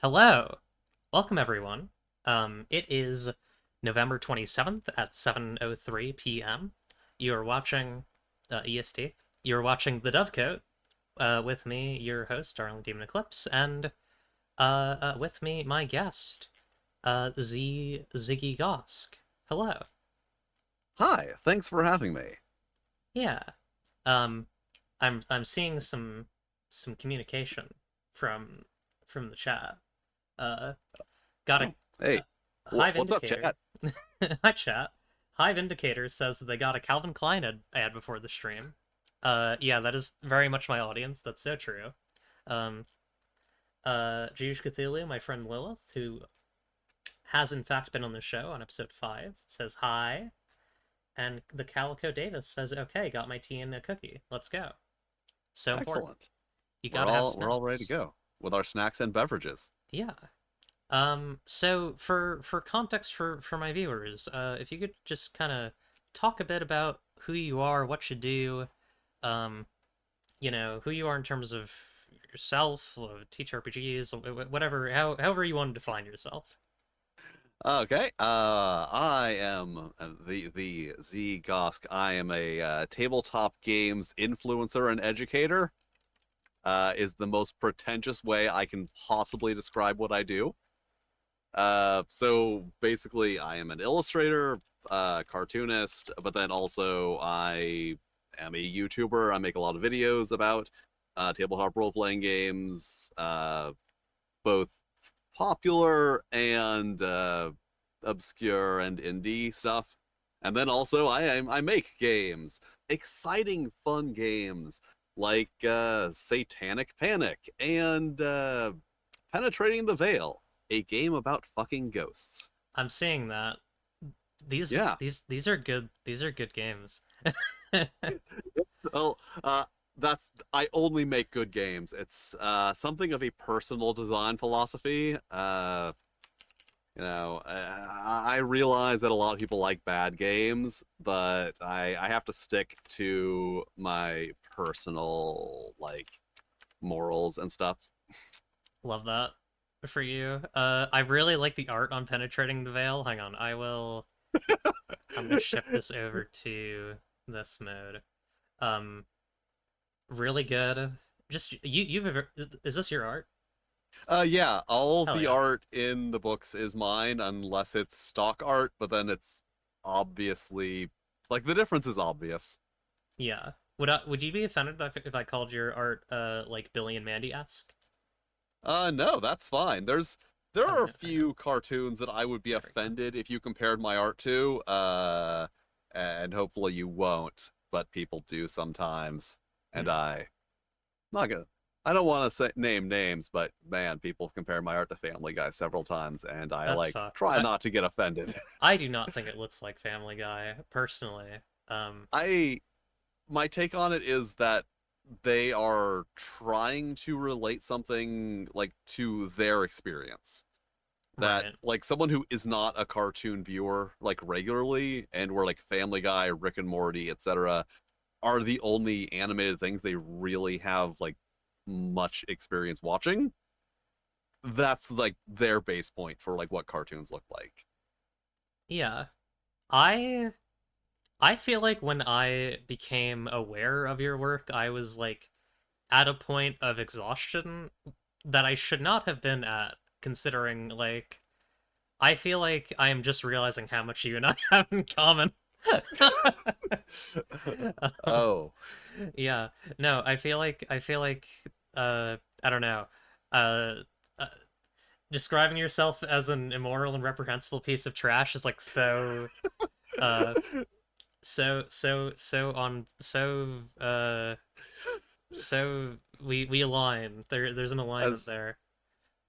Hello. Welcome everyone. It is November 27th at 7:03 p.m. You are watching EST. You're watching The Dovecote with me, your host, Darling Demon Eclipse, and with me, my guest, Ziggy Gosck. Hello. Hi, thanks for having me. Yeah. Um, I'm seeing some communication from from the chat. Uh, got Oh, a hey, Hive what's up, Indicator. chat? Hi, chat. Hive Indicator says that they got a Calvin Klein ad before the stream. Yeah, that is very much my audience. That's so true. Um, Jewish Cthulhu, my friend Lilith, who has in fact been on the show on episode 5, says hi. And the Calico Davis says, okay, got my tea and a cookie. Let's go. So important. Excellent. You We're gotta have all ready to snacks. go with our snacks and beverages. Yeah. So for context for my viewers, if you could just kind of talk a bit about who you are, what you do, um, who you are in terms of yourself, teach RPGs, whatever, however you want to define yourself. Okay, I am the Z Gosk. I am a tabletop games influencer and educator. Is the most pretentious way I can possibly describe what I do. So basically, I am an illustrator, cartoonist, but then also I am a YouTuber. I make a lot of videos about tabletop role playing games, both popular and obscure and indie stuff. And then also I make games, exciting, fun games like Satanic Panic and Penetrating the Veil, a game about fucking ghosts. I'm seeing that these Yeah. these these are good. These are good games. Well, that's I only make good games. It's something of a personal design philosophy. I realize that a lot of people like bad games, but I have to stick to my personal like morals and stuff. Love that for you. I really like the art on Penetrating the Veil. Hang on, I'm gonna shift this over to this mode. Um, really good. Just you've ever, is this your art? Yeah, all Hell the yeah. art in the books is mine unless it's stock art, but then it's obviously like the difference is obvious. Yeah. Would you be offended if I called your art like Billy and Mandy-esque? No, that's fine. There are a Okay, hang on. few cartoons that I would be There we go. offended if you compared my art to, and hopefully you won't, but people do sometimes. And Hmm, not gonna, I don't want to say name names, but man, people compare my art to Family Guy several times, and I that's like fucked. try not to get offended. I do not think it looks like Family Guy personally. Um, I My take on it is that they are trying to relate something like to their experience. That right. like someone who is not a cartoon viewer like regularly and where like Family Guy, Rick and Morty, etc. are the only animated things they really have like much experience watching. That's like their base point for like what cartoons look like. Yeah. I I feel like when I became aware of your work, I was like at a point of exhaustion that I should not have been at, considering like I feel like I am just realizing how much you and I have in common. Oh, Yeah. No, I feel like I don't know. Uh, uh describing yourself as an immoral and reprehensible piece of trash is like uh so on so we align. There's an alignment as there.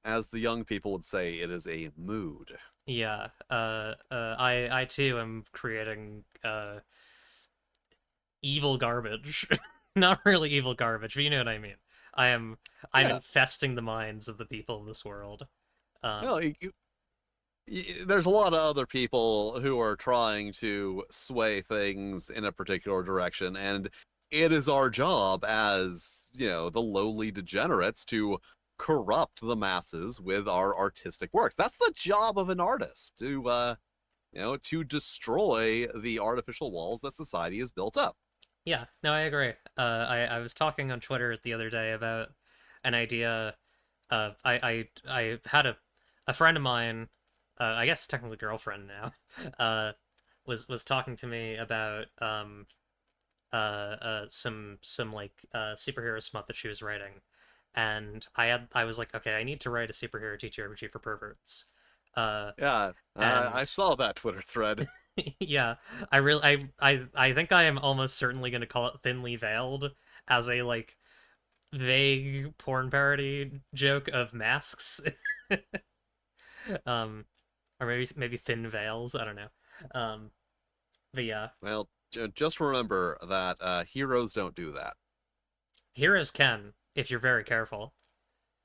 as the young people would say, it is a mood. Yeah. I too am creating evil garbage. Not really evil garbage, but you know what I mean. I am I'm Yeah, infesting the minds of the people in this world. no, Um, there's a lot of other people who are trying to sway things in a particular direction, and it is our job as the lowly degenerates to corrupt the masses with our artistic works. That's the job of an artist, to destroy the artificial walls that society has built up. Yeah, no, I agree. I was talking on Twitter the other day about an idea. I had a friend of mine, I guess technically girlfriend now, was talking to me about some like superhero smut that she was writing, and I was like, okay, I need to write a superhero TTRPG for perverts. Uh, Yeah, I and saw that Twitter thread. yeah, I think I am almost certainly gonna call it Thinly Veiled as a like vague porn parody joke of masks. um or maybe thin veils, I don't know. But yeah, Well, just remember that heroes don't do that. heroes can if you're very careful.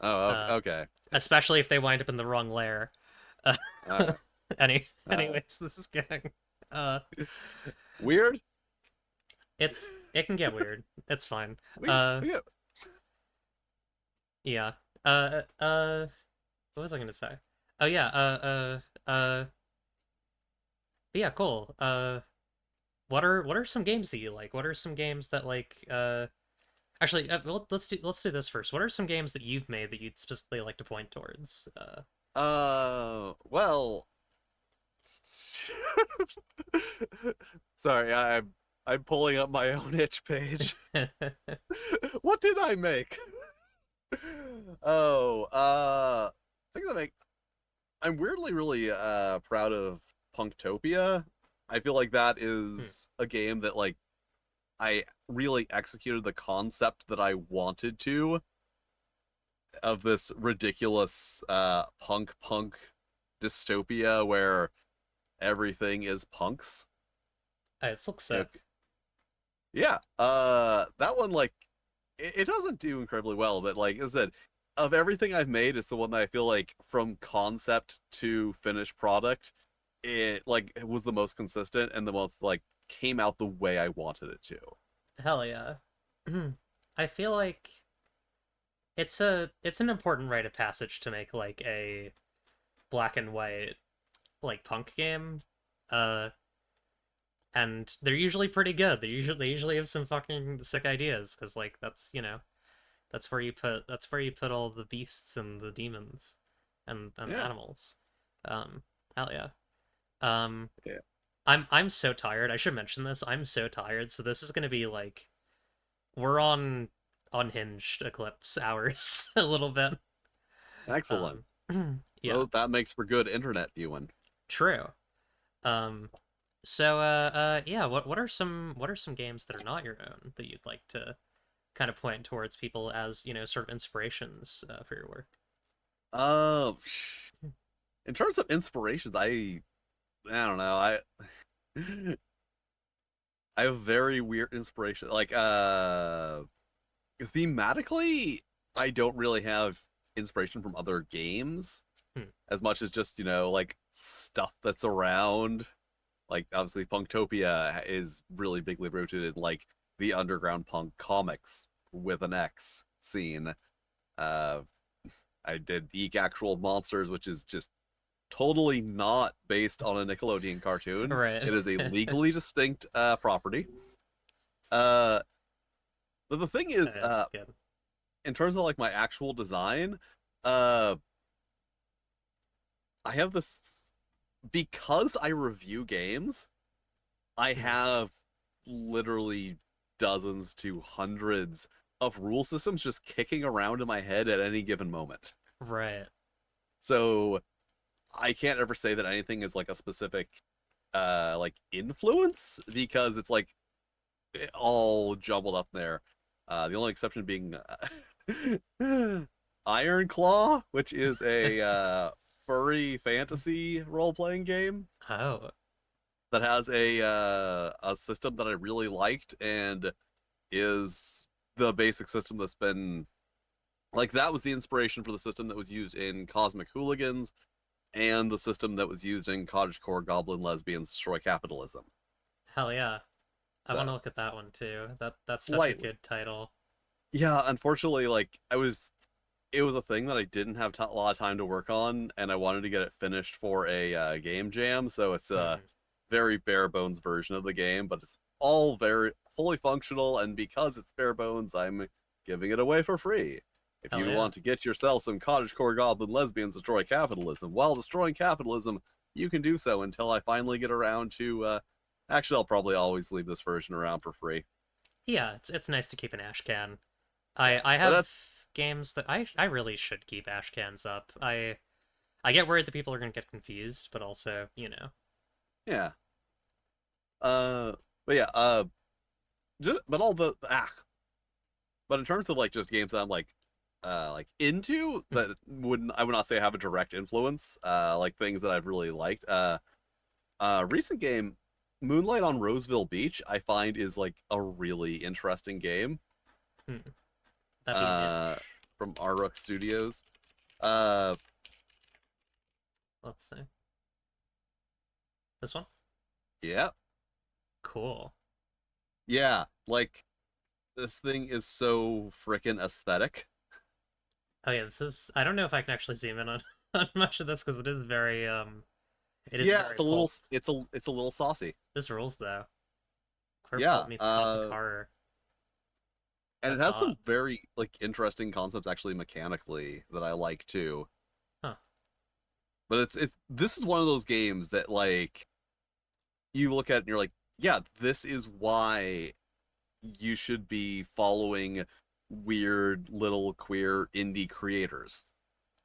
Oh, uh okay. Yes. Especially if they wind up in the wrong layer. uh, All right. Uh, anyways, this is getting uh weird. it can get weird, it's fine. We, uh we yeah. What was I gonna say? Oh yeah, yeah, cool. What are some games that you like? What are some games that like actually well, let's do this first. What are some games that you've made that you'd specifically like to point towards? well. Sorry, I'm pulling up my own itch page. What did I make? Oh, I think I'm weirdly really proud of Punktopia. I feel like that Hmm. is a game that like I really executed the concept that I wanted to of this ridiculous punk dystopia where everything is punks. It looks You know, sick. yeah, that one like it doesn't do incredibly well, but like I said, of everything I've made, it's the one that I feel like from concept to finished product, it like it was the most consistent and the most like came out the way I wanted it to. Hell yeah. I feel like it's an important rite of passage to make like a black and white like punk game. Uh and they're usually pretty good. They usually have some fucking sick ideas because like that's where you put all the beasts and the demons and Yeah, animals. Hell yeah. Um, yeah. I'm so tired. I should mention this. I'm so tired. So this is gonna be like we're on unhinged eclipse hours a little bit. Excellent. Yeah, Well, that makes for good internet viewing. true. Um, so yeah. What are some games that are not your own that you'd like to kind of point towards people as sort of inspirations for your work? Um, in terms of inspirations, I don't know. I have very weird inspiration. Like thematically, I don't really have inspiration from other games Hmm. as much as just, like stuff that's around. Like obviously Punktopia is really bigly rooted in like the underground punk comics with an X scene. Uh I did Eek Actual Monsters, which is just totally not based on a Nickelodeon cartoon. Right. It is a legally distinct property. Uh, but the thing is, That's good. in terms of like my actual design, uh, I have this because I review games. I Mhm. have literally dozens to hundreds of rule systems just kicking around in my head at any given moment. Right. So I can't ever say that anything is like a specific like influence because it's like all jumbled up there. The only exception being Iron Claw, which is a furry fantasy role playing game Oh. that has a system that I really liked and is the basic system that's been like that was the inspiration for the system that was used in Cosmic Hooligans and the system that was used in Cottagecore Goblin Lesbians Destroy Capitalism. Hell yeah. I want to So look at that one too. That's such a slightly. good title. Yeah, unfortunately, like I was it was a thing that I didn't have a lot of time to work on, and I wanted to get it finished for a game jam. So it's a Hmm. very bare bones version of the game, but it's all very fully functional. And because it's bare bones, I'm giving it away for free. If Hell you yeah. want to get yourself some cottagecore goblin lesbians destroy capitalism while destroying capitalism, you can do so until I finally get around to. Actually, I'll probably always leave this version around for free. Yeah, it's nice to keep an ash can. Yeah, I but have games that I really should keep ash cans up. I get worried that people are gonna get confused, but also, you know. yeah. Uh, but yeah. But all but in terms of like just games that I'm like into that wouldn't I would not say have a direct influence. Like things that I've really liked. Recent game, Moonlight on Roseville Beach, I find is like a really interesting game. Hmm. That'd be an Uh, itch. from Arrook Studios. Uh, Let's see. This one? yeah, Cool. yeah. Like this thing is so freaking aesthetic. Oh yeah, this is I don't know if I can actually zoom in on, on much of this because it is Yeah, very it's a little pulp. it's a little saucy. This rules though. Queer pulp Yeah. meets cosmic horror. And it That's has hot. some very like interesting concepts actually mechanically that I like too. Huh. But it's this is one of those games that like you look at and you're like, yeah, this is why you should be following weird little queer indie creators.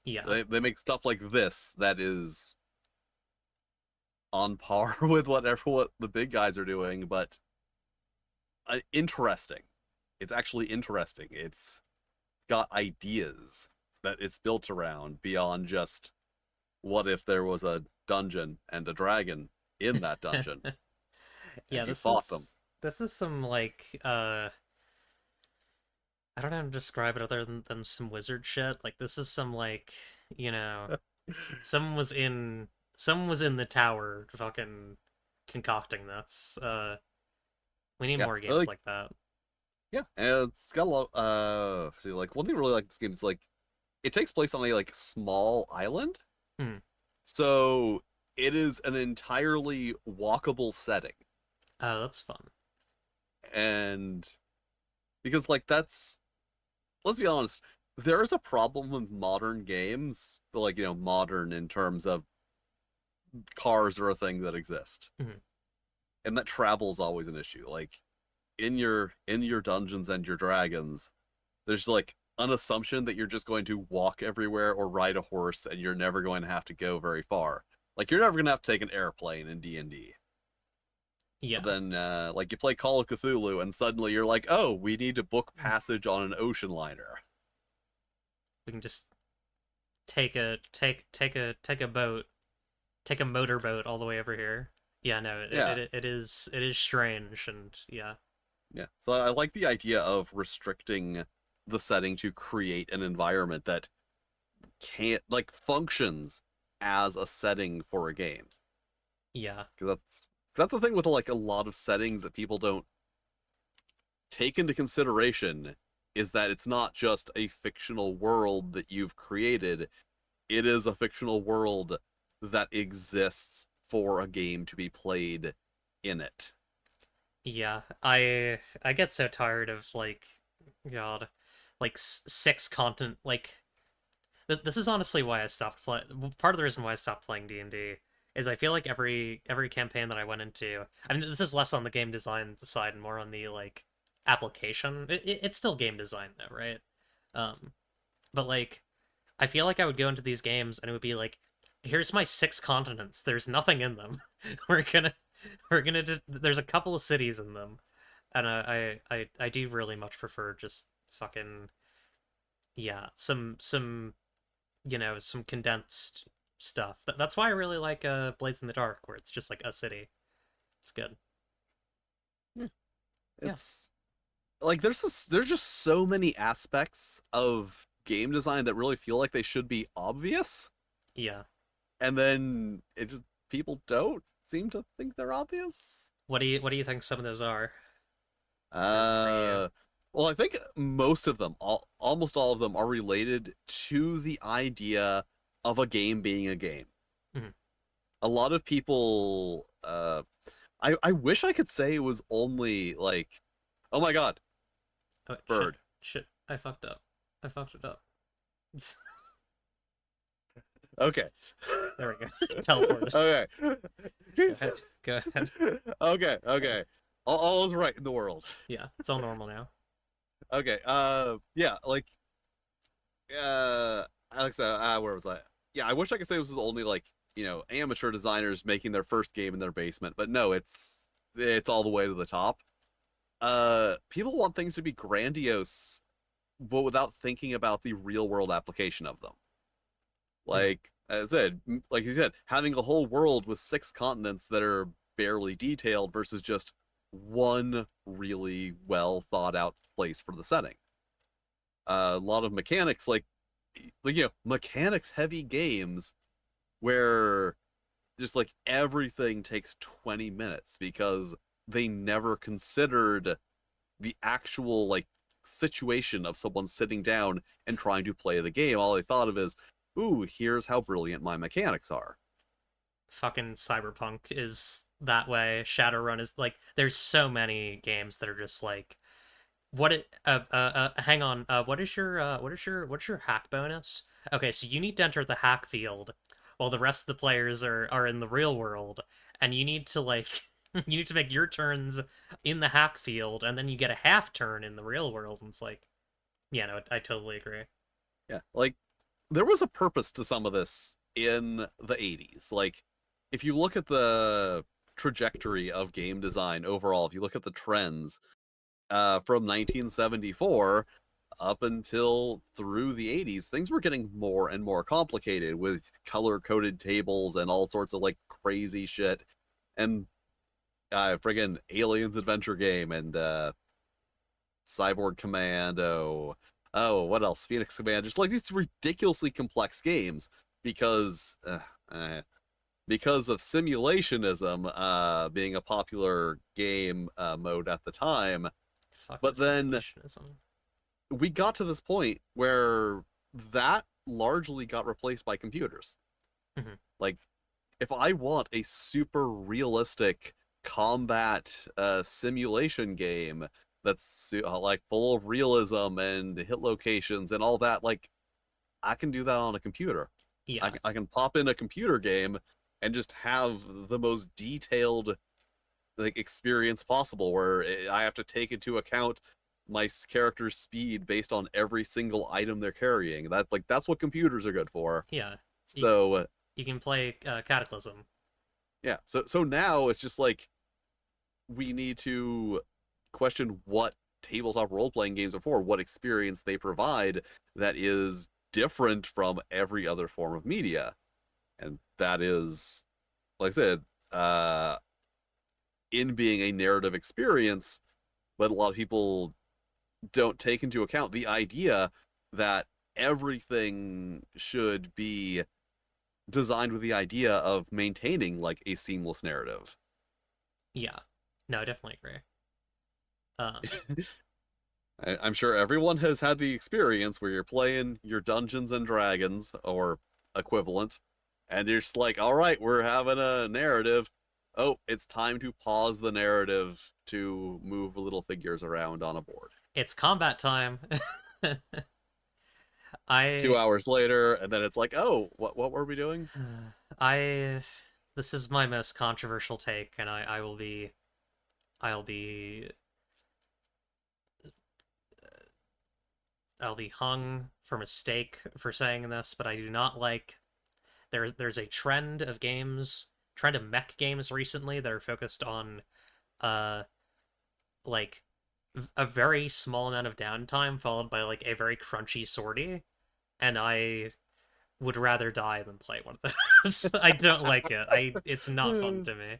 Yeah. They make stuff like this that is on par with what the big guys are doing, but interesting. It's actually interesting. It's got ideas that it's built around beyond just what if there was a dungeon and a dragon in that dungeon Yeah, and you fought them. this is some like I don't know how to describe it other than some wizard shit. Like this is some like, you know, someone was in someone was in the tower fucking concocting this. We need Yeah, more games like like that. yeah, and it's got a lot. See, like one thing I really like this game is like it takes place on a like small island, Hmm. so it is an entirely walkable setting, Oh, that's fun. and because like that's let's be honest, there is a problem with modern games, but like modern in terms of cars are a thing that exist, Hmm. and that travel is always an issue. Like in your dungeons and your dragons, there's like an assumption that you're just going to walk everywhere or ride a horse, and you're never going to have to go very far. Like you're never going to have to take an airplane in D&D. But Yeah, then, like you play Call of Cthulhu, and suddenly you're like, oh, we need to book passage on an ocean liner. we can just take a boat, take a motorboat all the way over here. Yeah, no, Yeah, it is strange and yeah. yeah. So I like the idea of restricting the setting to create an environment that can't like functions as a setting for a game. Yeah. Because that's the thing with like a lot of settings that people don't take into consideration is that it's not just a fictional world that you've created, it is a fictional world that exists for a game to be played in it. Yeah, I get so tired of like God, like six content like this is honestly why I stopped playing. Part of the reason why I stopped playing D&D is I feel like every campaign that I went into, I mean, this is less on the game design side and more on the like application. It's still game design though, right? Um, but like I feel like I would go into these games and it would be like, here's my six continents. There's nothing in them. we're gonna there's a couple of cities in them, and I do really much prefer just fucking yeah some some condensed stuff. That's why I really like Blades in the Dark, where it's just like a city. It's good. Yeah. Yeah, It's like there's just so many aspects of game design that really feel like they should be obvious, yeah. and then it just people don't seem to think they're obvious. What do you think some of those are for Uh, you? Well, I think most of them, almost all of them, are related to the idea of a game being a game. Mhm. A lot of people, I wish I could say it was only like, oh my god, Oh, shit, bird. shit, I fucked up. I fucked it up. Okay. There we go. Teleported. Okay. Go ahead. Go ahead. Okay. All is right in the world. Yeah, it's all normal now. Okay. Yeah. Alex. Where was I? Yeah. I wish I could say this was only like amateur designers making their first game in their basement, but no, it's all the way to the top. People want things to be grandiose, but without thinking about the real world application of them. Mhm. Like as I said, like you said, having a whole world with 6 continents that are barely detailed versus just one really well thought out place for the setting. A lot of mechanics, mechanics heavy games where just like everything takes 20 minutes because they never considered the actual situation of someone sitting down and trying to play the game. All they thought of is, ooh, here's how brilliant my mechanics are. Fucking Cyberpunk is that way. Shadowrun is like, there's so many games that are just like, hang on, what is your hack bonus? Okay, so you need to enter the hack field while the rest of the players are in the real world, and you need to like, you need to make your turns in the hack field, and then you get a half turn in the real world, and it's like, yeah, no, I totally agree. Yeah, like there was a purpose to some of this in the 80s. Like if you look at the trajectory of game design overall, if you look at the trends from 1974 up until through the 80s, things were getting more and more complicated with color coded tables and all sorts of like crazy shit. And friggin' Aliens Adventure Game and Cyborg Commando. Oh, what else? Phoenix Command. Just like these ridiculously complex games because because of simulationism being a popular game mode at the time. Fucking But then simulationism. we got to this point where that largely got replaced by computers. Mhm. Like if I want a super realistic combat simulation game that's like full of realism and hit locations and all that, like I can do that on a computer. Yeah, I can pop in a computer game and just have the most detailed like experience possible where I have to take into account my character's speed based on every single item they're carrying. That's what computers are good for. yeah. You So you can play Cataclysm. yeah, so now it's just like we need to question what tabletop role playing games are for, what experience they provide that is different from every other form of media. And that is, like I said, uh, in being a narrative experience, but a lot of people don't take into account the idea that everything should be designed with the idea of maintaining like a seamless narrative. Yeah, no, I definitely agree. Um, I'm sure everyone has had the experience where you're playing your Dungeons and Dragons or equivalent, and you're just like, all right, we're having a narrative. Oh, it's time to pause the narrative to move little figures around on a board. it's combat time. 2 I hours later, and then it's like, oh, what were we doing? I this is my most controversial take, and I'll be I'll be hung for mistake for saying this, but I do not like there's a trend of games, trend of mech games recently that are focused on uh like a very small amount of downtime followed by like a very crunchy sortie, and I would rather die than play one of those. I don't like it. It's not fun to me.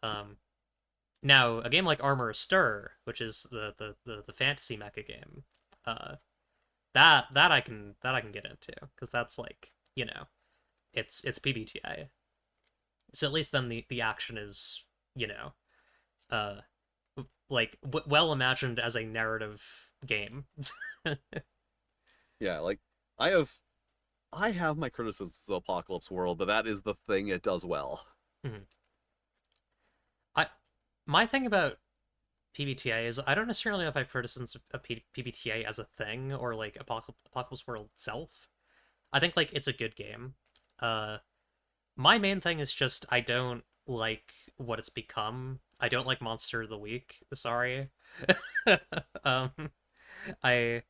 Um, Now a game like Armor Stir, which is the fantasy mecha game, uh, that I can get into because that's like it's PBTA. So at least then the action is you know uh like well imagined as a narrative game. Yeah, like I have I have my criticisms of Apocalypse World, but that is the thing it does well. Mhm. I my thing about PBTA is I don't necessarily know if I've criticisms of PBTA as a thing or like Apocalypse World itself. I think like it's a good game. Uh, my main thing is just I don't like what it's become. I don't like Monster of the Week. Sorry. um, I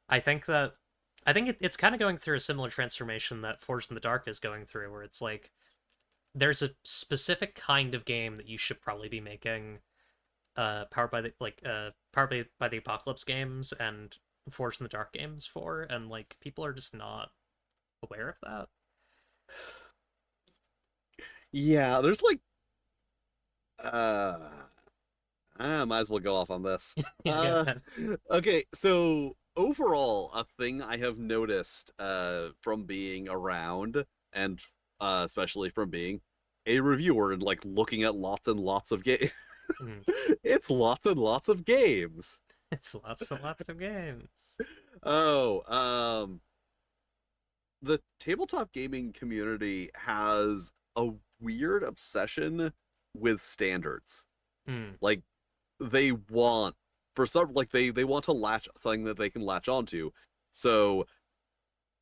I think that it's kind of going through a similar transformation that Forged in the Dark is going through, where it's like there's a specific kind of game that you should probably be making, powered by the Apocalypse games and Forged in the Dark games for, and like people are just not aware of that. Yeah, there's like uh I might as well go off on this. Yeah, go Uh ahead. okay, so overall, a thing I have noticed from being around and especially from being a reviewer and like looking at lots and lots of games. Mhm. It's lots and lots of games. It's lots and lots of games. Oh, the tabletop gaming community has a weird obsession with standards. Mm, Like they want for some like they want to latch something that they can latch onto. So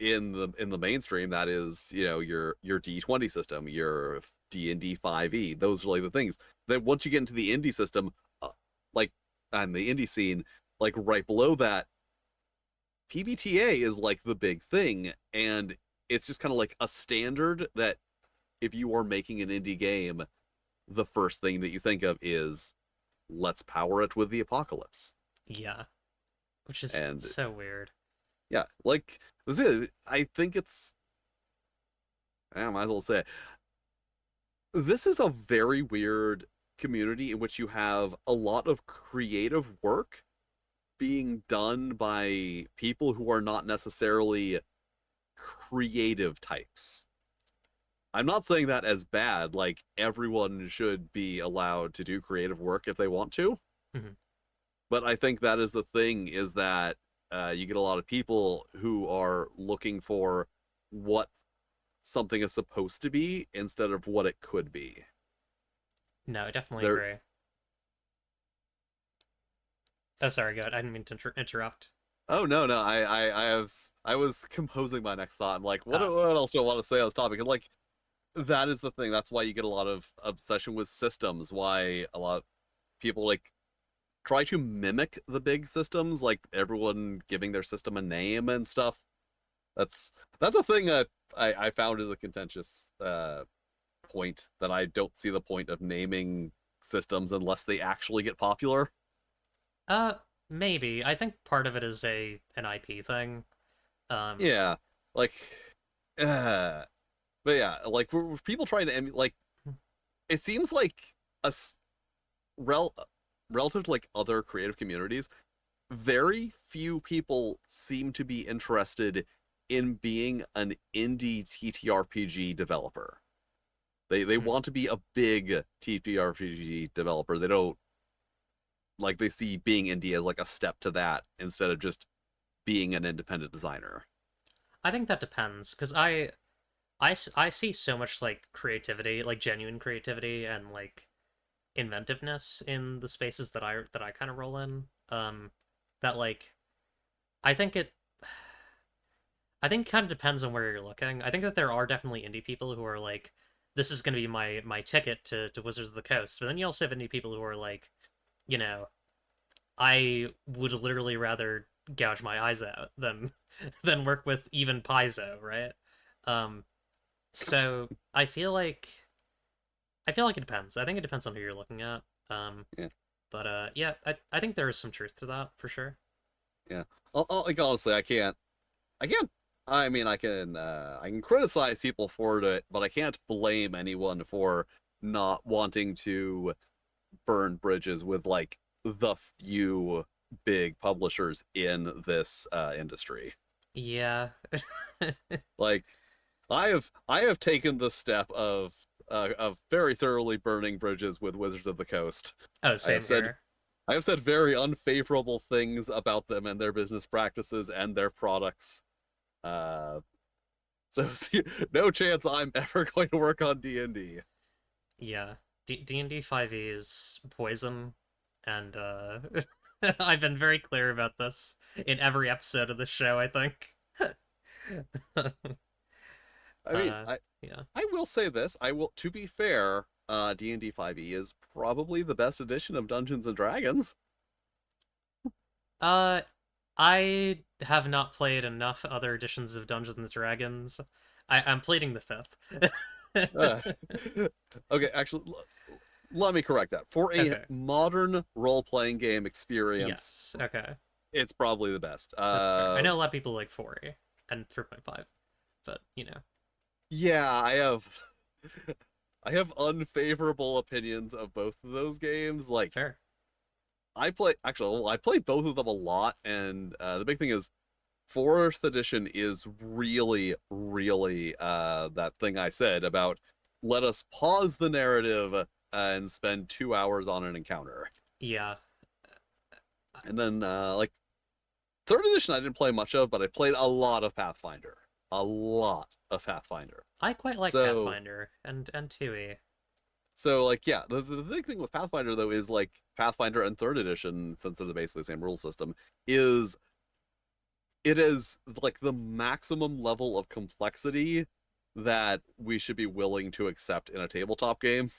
in the mainstream, that is, you know, your D20 system, your D&D 5e. Those are like the things. Then once you get into the indie system, like and the indie scene, like right below that, PBTA is like the big thing, and it's just kind of like a standard that if you are making an indie game, the first thing that you think of is let's power it with the apocalypse. yeah, which is And so weird. yeah, like was it? I think it's I might as well say it. This is a very weird community in which you have a lot of creative work being done by people who are not necessarily creative types. I'm not saying that as bad, like everyone should be allowed to do creative work if they want to, Mhm. but I think that is the thing is that you get a lot of people who are looking for what something is supposed to be instead of what it could be. No, I definitely There agree. Oh, sorry, go ahead. I didn't mean to interrupt. Oh no, I was composing my next thought. I'm like, Oh, what else do I want to say on this topic? And like that is the thing. That's why you get a lot of obsession with systems. Why a lot of people like try to mimic the big systems, like everyone giving their system a name and stuff. That's a thing that I found is a contentious point that I don't see the point of naming systems unless they actually get popular. uh, maybe. I think part of it is an IP thing. Um, Yeah, like, uh, but yeah, like we're people trying to emulate. Like, it seems like a rel relative to like other creative communities, very few people seem to be interested in being an indie TTRPG developer. They hmm. want to be a big TTRPG developer. They don't like they see being indie as like a step to that instead of just being an independent designer. I think that depends because I see so much like creativity, like genuine creativity and like inventiveness in the spaces that I kind of roll in. That like I think it I think it kind of depends on where you're looking. I think that there are definitely indie people who are like, this is going to be my ticket to Wizards of the Coast. But then you also have indie people who are like, you know, I would literally rather gouge my eyes out than than work with even Paizo, right? Um, so I feel like it depends. I think it depends on who you're looking at. Um, Yeah, but yeah, I think there is some truth to that for sure. yeah. Like honestly, I can't. I mean, I can criticize people for it, but I can't blame anyone for not wanting to burn bridges with like the few big publishers in this industry. Yeah. Like, I have taken the step of very thoroughly burning bridges with Wizards of the Coast. Oh, I have same said here. I have said very unfavorable things about them and their business practices and their products. Uh, so no chance I'm ever going to work on D&D. Yeah, D&D 5e is poison, and I've been very clear about this in every episode of the show, I think. I mean, uh, yeah. I will say this. I will, to be fair, D&D 5e is probably the best edition of Dungeons and Dragons. Uh, I have not played enough other editions of Dungeons and Dragons. I'm pleading the fifth. Uh, okay, actually, let me correct that. For a Okay. modern role-playing game experience, Yes. Okay. it's probably the best. That's fair. I know a lot of people like 4e and 3.5, but Yeah, I have unfavorable opinions of both of those games. Like, fair. I play both of them a lot, and the big thing is fourth edition is really, really that thing I said about let us pause the narrative and spend 2 hours on an encounter. Yeah. And then like third edition I didn't play much of, but I played a lot of Pathfinder. A lot of Pathfinder. I quite like So Pathfinder and 2e. so like yeah, the big thing with Pathfinder though is like Pathfinder and third edition, since they're basically the same rule system, is it is like the maximum level of complexity that we should be willing to accept in a tabletop game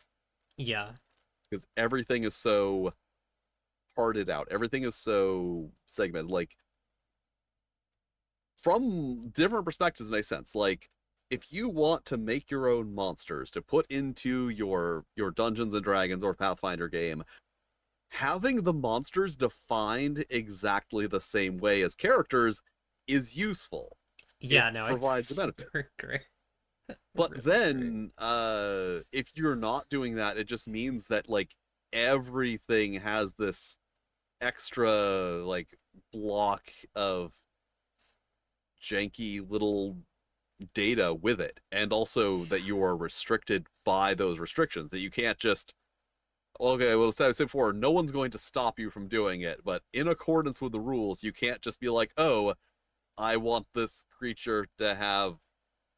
Yeah. because everything is so parted out. Everything is so segmented. Like from different perspectives, it makes sense. Like if you want to make your own monsters to put into your Dungeons and Dragons or Pathfinder game, having the monsters defined exactly the same way as characters is useful. It Yeah, no, provides a it's benefit. super great. But Really great. then if you're not doing that, it just means that like everything has this extra like block of janky little data with it, and also that you are restricted by those restrictions, that you can't just okay, well, as I said before, no one's going to stop you from doing it, but in accordance with the rules, you can't just be like, oh, I want this creature to have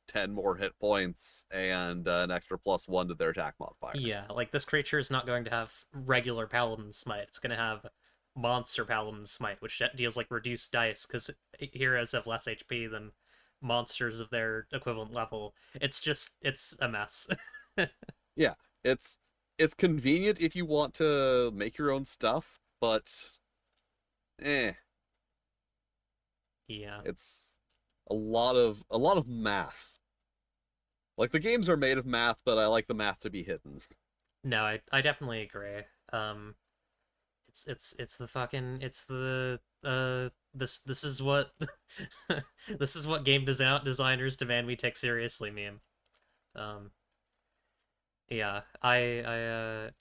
10 more hit points and an extra +1 to their attack modifier. Yeah, like this creature is not going to have regular Paladin Smite. It's going to have Monster Paladin Smite, which deals like reduced dice because heroes have less HP than monsters of their equivalent level. It's a mess. Yeah, it's it's convenient if you want to make your own stuff, but eh, Yeah. it's a lot of math. Like the games are made of math, but I like the math to be hidden. No, I definitely agree. Um, it's the fucking it's the this is what this is what game designers demand we take seriously meme. Um, yeah,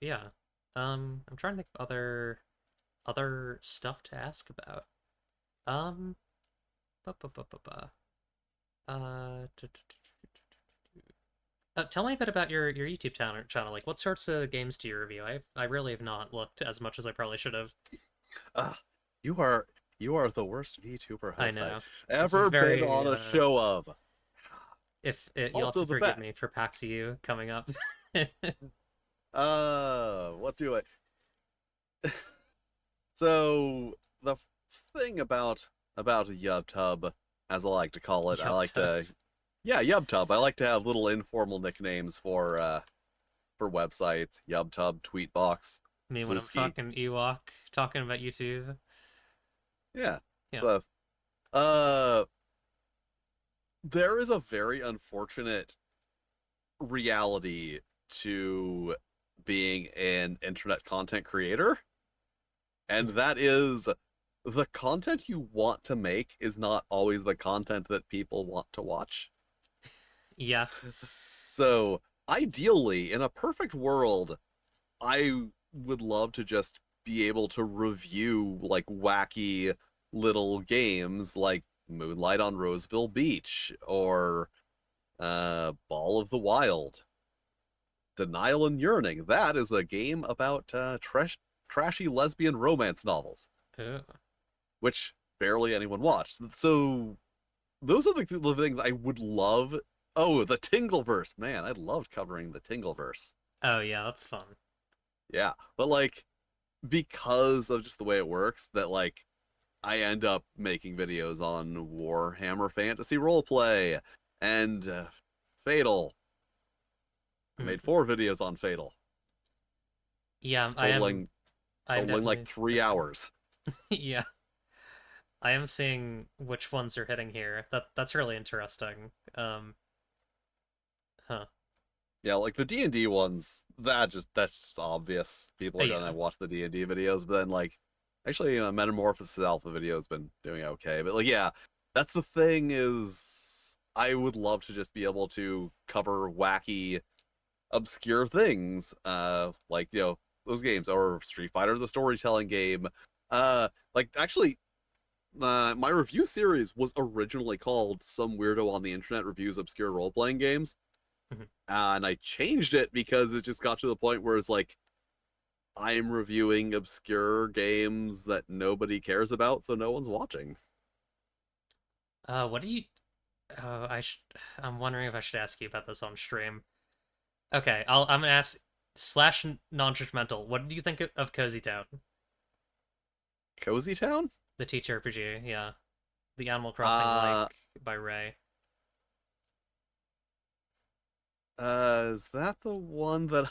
yeah. I'm trying to think of other stuff to ask about. Um, ba ba ba ba ba. Tell me a bit about your YouTube channel. Like, what sorts of games do you review? I really have not looked as much as I probably should have. Ah, you are you are the worst VTuber I host I've know. This is ever been very on a show of. if it, you'll have Also to the forgive me best. for PAX U coming up. What do I? So the thing about a YubTub, as I like to call it, I Yup, like to yeah, YubTub. I like to have little informal nicknames for websites. YubTub, Tweetbox, me when I'm Plusky. fucking Ewok talking about YouTube. Yeah. Yeah. The uh there is a very unfortunate reality to being an internet content creator, and that is the content you want to make is not always the content that people want to watch. Yeah. So, ideally, in a perfect world, I would love to just be able to review like wacky little games like Moonlight on Roseville Beach or Ball of the Wild. Denial and Yearning. That is a game about trashy lesbian romance novels, Ooh. which barely anyone watched. So those are the things I would love. Oh, the Tingleverse, man, I loved covering the Tingleverse. Oh yeah, that's fun. Yeah, but like because of just the way it works, that like I end up making videos on Warhammer Fantasy Roleplay and Fatal. I Hmm. made 4 videos on Fatal, Yeah, totaling I'm totaling like definitely 3 hours. yeah. I am seeing which ones are hitting here. That's really interesting. Huh. Yeah, like the D&D ones, that's just obvious. People are Yeah. gonna watch the D&D videos, but then like actually Metamorphosis Alpha video has been doing okay. But like yeah, that's the thing is I would love to just be able to cover wacky obscure things like those games or Street Fighter the storytelling game. Like actually my review series was originally called Some Weirdo on the Internet Reviews Obscure Role-Playing Games. Mhm. And I changed it because it just got to the point where it's like I'm reviewing obscure games that nobody cares about, so no one's watching. What do you Oh, I'm wondering if I should ask you about this on stream. Okay, I'm gonna ask slash non-judgmental. What do you think of Cozy Town, Cozy Town? the TTRPG? Yeah, the Animal Crossing like Uh by Ray. is that the one that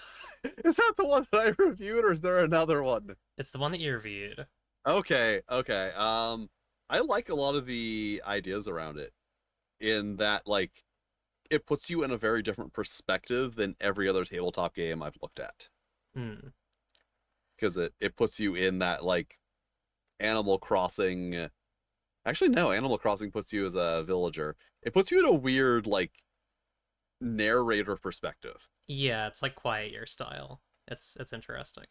is that the one that I reviewed, or is there another one? It's the one that you reviewed. Okay, okay. I like a lot of the ideas around it in that like it puts you in a very different perspective than every other tabletop game I've looked at. Hmm. Because it puts you in that like Animal Crossing. Actually, no, Animal Crossing puts you as a villager. It puts you in a weird like narrator perspective. Yeah, it's like Quiet Year style. It's interesting.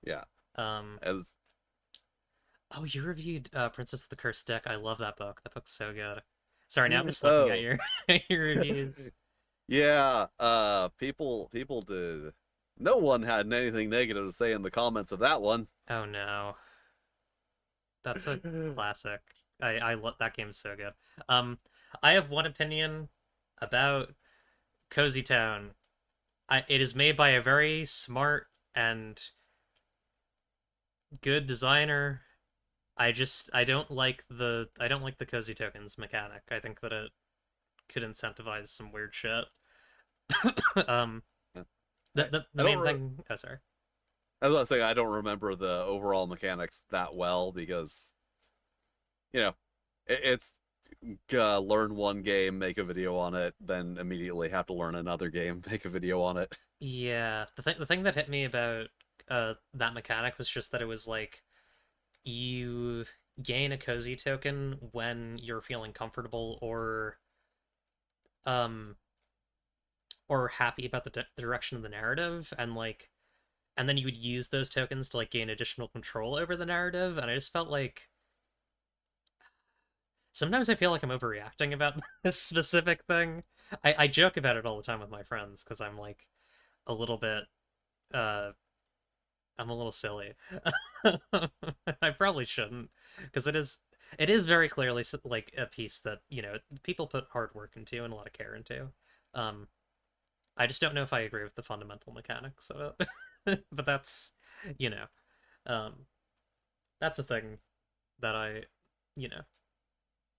Yeah. Um. As Oh, you reviewed Princess of the Cursed Deck. I love that book. That book's so good. Sorry, now I'm just looking at oh your your reviews. yeah, people did. No one had anything negative to say in the comments of that one. Oh no, that's a classic. I love that game is so good. Um, I have one opinion about Cozy Town. It is made by a very smart and good designer. I don't like the cozy tokens mechanic. I think that it could incentivize some weird shit. um, I, the I don't. main thing. Oh, sorry. As I was saying, I don't remember the overall mechanics that well because you know it's learn one game, make a video on it, then immediately have to learn another game, make a video on it. Yeah, the thing that hit me about that mechanic was just that it was like you gain a cozy token when you're feeling comfortable um or happy about the direction of the narrative, and like and then you would use those tokens to like gain additional control over the narrative, and I just felt like sometimes I feel like I'm overreacting about this specific thing. I joke about it all the time with my friends because I'm like a little bit uh I'm a little silly. I probably shouldn't, because it is very clearly like a piece that people put hard work into and a lot of care into. Um, I just don't know if I agree with the fundamental mechanics of it, but that's you know, um, that's a thing that I you know.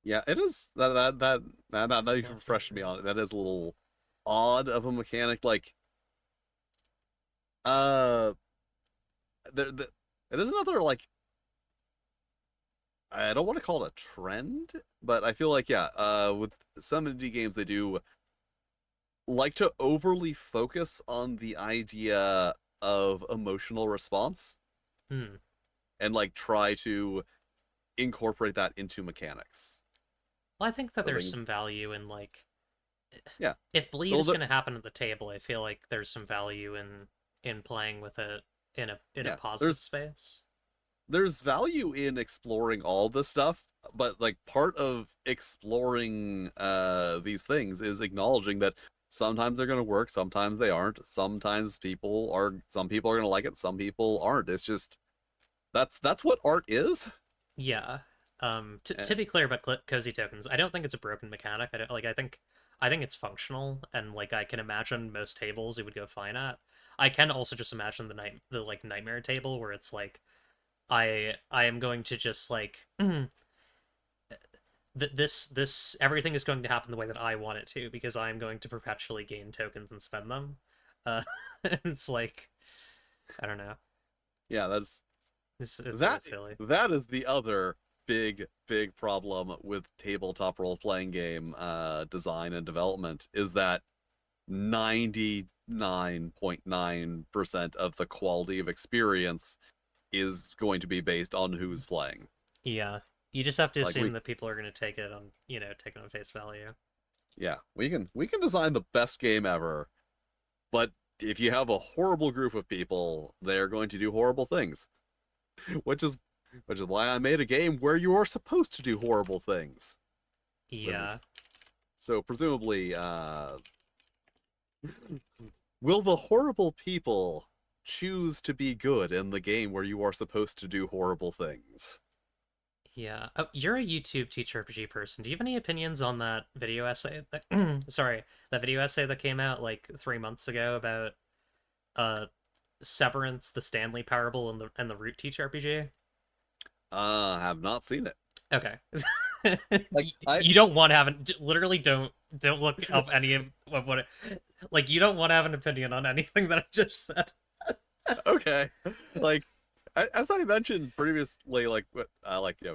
Yeah, it is now you refreshed me on it. That is a little odd of a mechanic. Like, uh, there it is another like I don't want to call it a trend, but I feel like yeah, with some indie games they do like to overly focus on the idea of emotional response Hmm. and like try to incorporate that into mechanics. Well, I think that The there's things, some value in like yeah. if bleed Well, is going to happen at the table. I feel like there's some value in playing with it in a yeah. positive space. There's value in exploring all this stuff, but like part of exploring these things is acknowledging that sometimes they're going to work, sometimes they aren't. Some people are going to like it, some people aren't. It's just That's what art is. Yeah. Eh, To be clear about cozy tokens, I don't think it's a broken mechanic. I don't like. I think it's functional, and like I can imagine most tables it would go fine at. I can also just imagine the like nightmare table where it's like I am going to just like this everything is going to happen the way that I want it to because I am going to perpetually gain tokens and spend them. Uh, it's like I don't know. yeah, that's It's a that bit silly. that is the other big problem with tabletop role playing game design and development is that 99.9% of the quality of experience is going to be based on who's playing. Yeah, you just have to Like assume we that people are going to take it on take it on face value. yeah, we can design the best game ever, but if you have a horrible group of people, they're going to do horrible things. Which is why I made a game where you are supposed to do horrible things. Yeah, So presumably, will the horrible people choose to be good in the game where you are supposed to do horrible things? yeah. Oh, you're a YouTube TTRPG person. Do you have any opinions on that video essay? That, sorry, that video essay that came out like 3 months ago about uh Severance, the Stanley Parable, and the Root TTRPG? Have not seen it. Okay. Like I You don't want to have literally don't look up any of what like you don't want to have an opinion on anything that I just said. okay, like as I mentioned previously,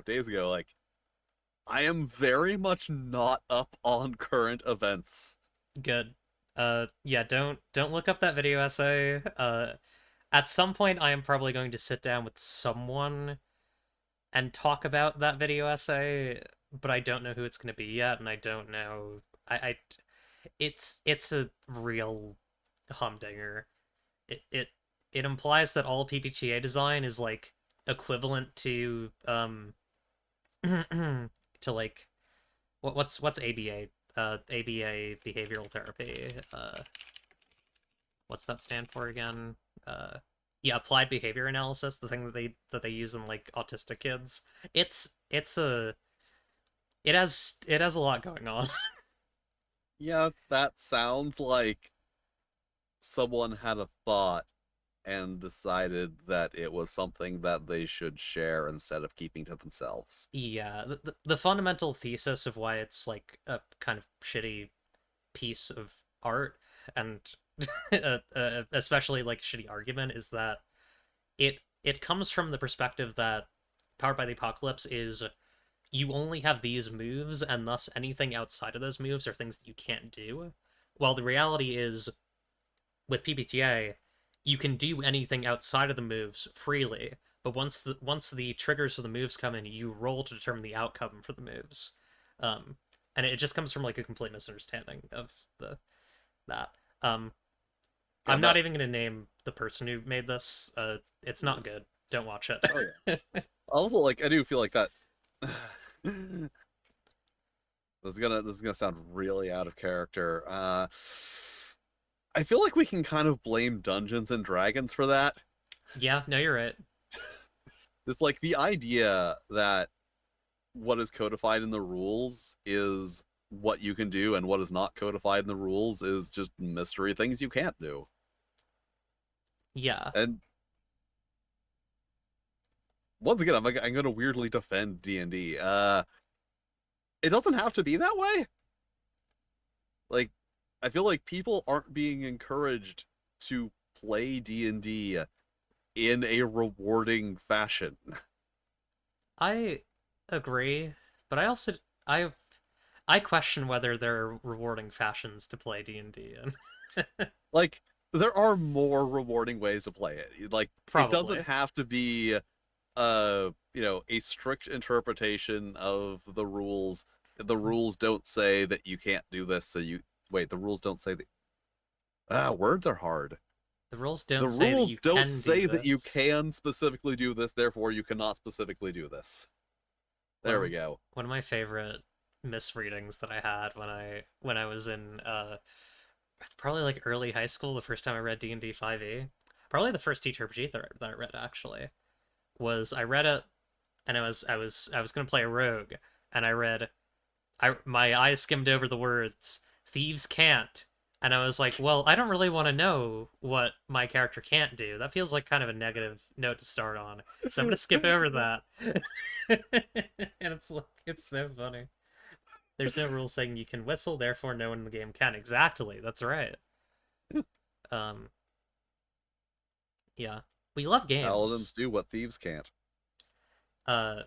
days ago, like I am very much not up on current events. Good. Yeah, don't look up that video essay. At some point I am probably going to sit down with someone and talk about that video essay, but I don't know who it's going to be yet, and I don't know. It's a real humdinger. It it implies that all PBTA design is like equivalent to to like what's ABA ABA behavioral therapy. What's that stand for again? Uh, yeah, applied behavior analysis, the thing that they use in like autistic kids. It's a it has a lot going on. Yeah, that sounds like someone had a thought and decided that it was something that they should share instead of keeping to themselves. Yeah, the fundamental thesis of why it's like a kind of shitty piece of art and especially like shitty argument is that it comes from the perspective that Powered by the Apocalypse is you only have these moves and thus anything outside of those moves are things that you can't do. While the reality is with PBTA, you can do anything outside of the moves freely, but once the triggers for the moves come in, you roll to determine the outcome for the moves. And it just comes from like a complete misunderstanding of the that. Um, Yeah, I'm not that. even gonna name the person who made this. It's not good. Don't watch Oh yeah. it. Also, like I do feel like that. This is gonna sound really out of character. I feel like we can kind of blame Dungeons and Dragons for that. Yeah, no, you're right. It's like the idea that what is codified in the rules is what you can do, and what is not codified in the rules is just mystery things you can't do. Yeah, And once again, I'm gonna weirdly defend D&D. It doesn't have to be that way. Like, I feel like people aren't being encouraged to play D&D in a rewarding fashion. I agree, but I also I I question whether there are rewarding fashions to play D&D in. Like, there are more rewarding ways to play it. Like, it doesn't Probably. have to be a strict interpretation of the rules. The rules don't say that you can't do this, so you wait, the rules don't say that words are hard. The rules The don't say that rules you don't can do say that you this. can specifically do this, therefore you cannot specifically do this. One There of we go. one of my favorite misreadings that I had when I was in probably like early high school, the first time I read D&D 5e. Probably the first TTRPG that I read actually was I read it, and I was gonna play a rogue, and my eyes skimmed over the words "thieves can't," and I was like, well, I don't really want to know what my character can't do. That feels like kind of a negative note to start on, so I'm gonna skip over that. And it's like it's so funny. There's no rule saying you can whistle, therefore no one in the game can. Exactly, that's right. Um, yeah, we love Paladins games. do what thieves can't. Uh,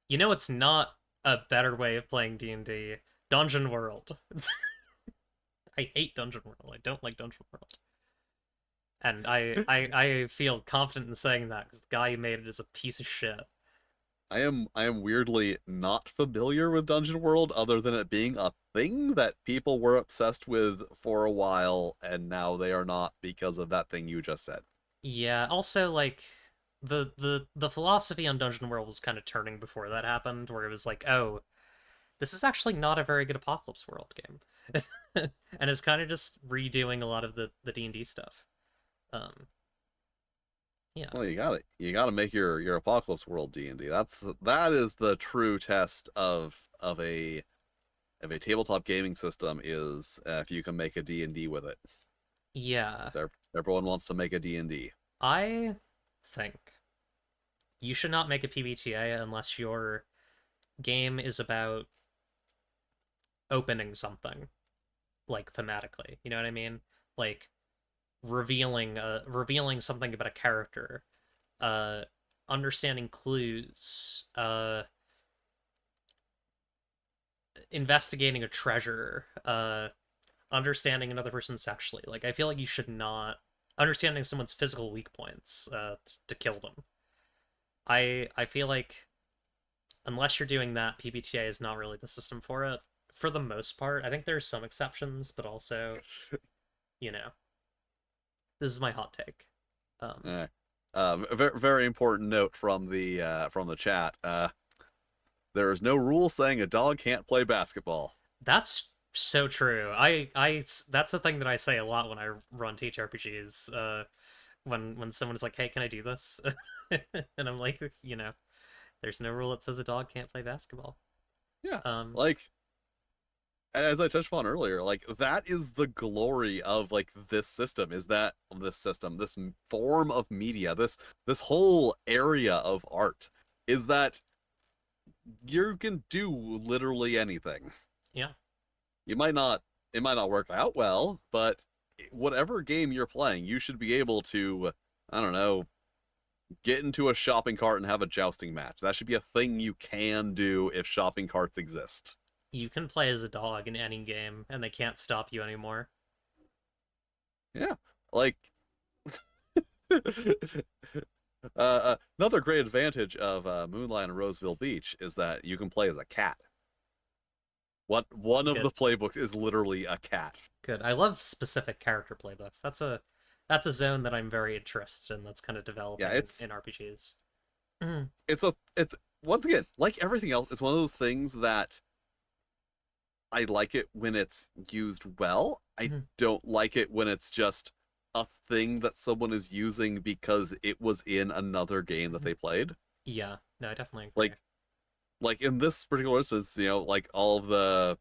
it's not a better way of playing D&D. Dungeon World. I hate Dungeon World. I don't like Dungeon World. And I feel confident in saying that because the guy who made it is a piece of shit. I am weirdly not familiar with Dungeon World other than it being a thing that people were obsessed with for a while and now they are not because of that thing you just said. Yeah, also like the philosophy on Dungeon World was kind of turning before that happened, where it was like, oh, this is actually not a very good Apocalypse World game. And it's kind of just redoing a lot of the D&D stuff. Um, yeah. Well, you got to make your Apocalypse World D&D. That is the true test of a tabletop gaming system is if you can make a D&D with it. Yeah. So everyone wants to make a D&D. I think you should not make a PBTA unless your game is about opening something, like thematically. You know what I mean? Like revealing something about a character, uh understanding clues, investigating a treasure, understanding another person sexually. Like I feel like you should not understanding someone's physical weak points to kill them. I feel like unless you're doing that, PBTA is not really the system for it. For the most part, I think there's some exceptions, but also, you know, this is my hot take. Um, Eh. Very, very important note from the chat. There is no rule saying a dog can't play basketball. that's so true. That's the thing that I say a lot when I run TTRPGs. When someone is like, "Hey, can I do this?" And I'm like, there's no rule that says a dog can't play basketball. Yeah, Um, like as I touched upon earlier, like that is the glory of like this system is that this system, this form of media, this whole area of art is that you can do literally anything. yeah, You might not it might not work out well, but whatever game you're playing, you should be able to I don't know, get into a shopping cart and have a jousting match. That should be a thing you can do if shopping carts exist. you can play as a dog in any game, and they can't stop you anymore. Yeah. Like another great advantage of Moonlight and Roseville Beach is that you can play as a cat. What one of Good, the playbooks is literally a cat. good. I love specific character playbooks. That's a zone that I'm very interested in. That's kind of Yeah, developing in it's RPGs. it's once again, like everything else, it's one of those things that I like it when it's used well. I don't like it when it's just a thing that someone is using because it was in another game that they played. Yeah, no, I definitely agree. Like in this particular instance, like all of the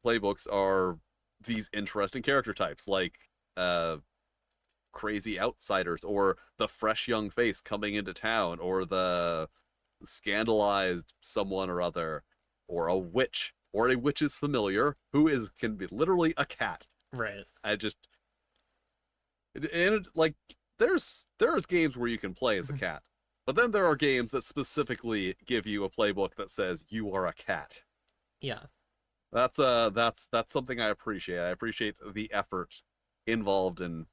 playbooks are these interesting character types, like uh crazy outsiders, or the fresh young face coming into town, or the scandalized someone or other, or a witch, or a witch's familiar who is can be literally a cat. Right. I just and it, like there's games where you can play as a cat, but then there are games that specifically give you a playbook that says you are a cat. Yeah. That's something I appreciate. I appreciate the effort involved in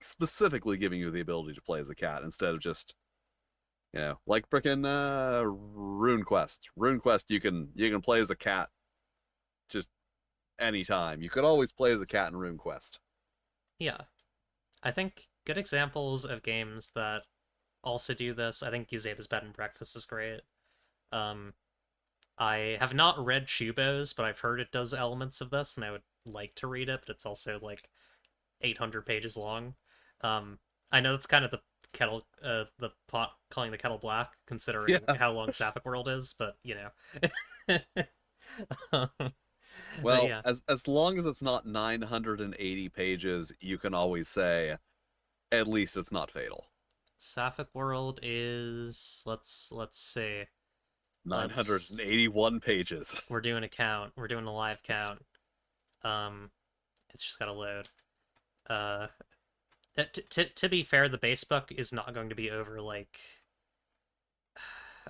specifically giving you the ability to play as a cat instead of just like frickin' RuneQuest. RuneQuest, you can play as a cat just anytime. You could always play as a cat in RuneQuest. Yeah. I think good examples of games that also do this. I think Usaba's Bed and Breakfast is great. Um, I have not read Shubo's, but I've heard it does elements of this, and I would like to read it, but it's also like 800 pages long. I know that's kind of the kettle, the pot calling the kettle black, considering Yeah. how long Sapphic World is. But you know, but Well, yeah, as long as it's not 980 pages, you can always say at least it's not fatal. Sapphic World is let's see, let's 981 pages. we're doing a count, we're doing a live count. Um, it's just gotta load. Uh, to be fair, the base book is not going to be over like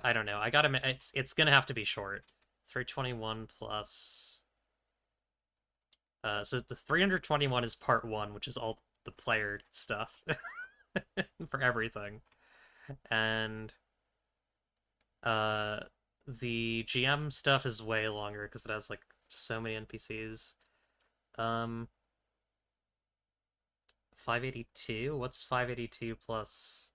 I don't know. I gotta. It's gonna have to be short. 321 plus. So the 321 is part one, which is all the player stuff for everything, and uh, the GM stuff is way longer because it has like so many NPCs. Um, 582. What's 582 plus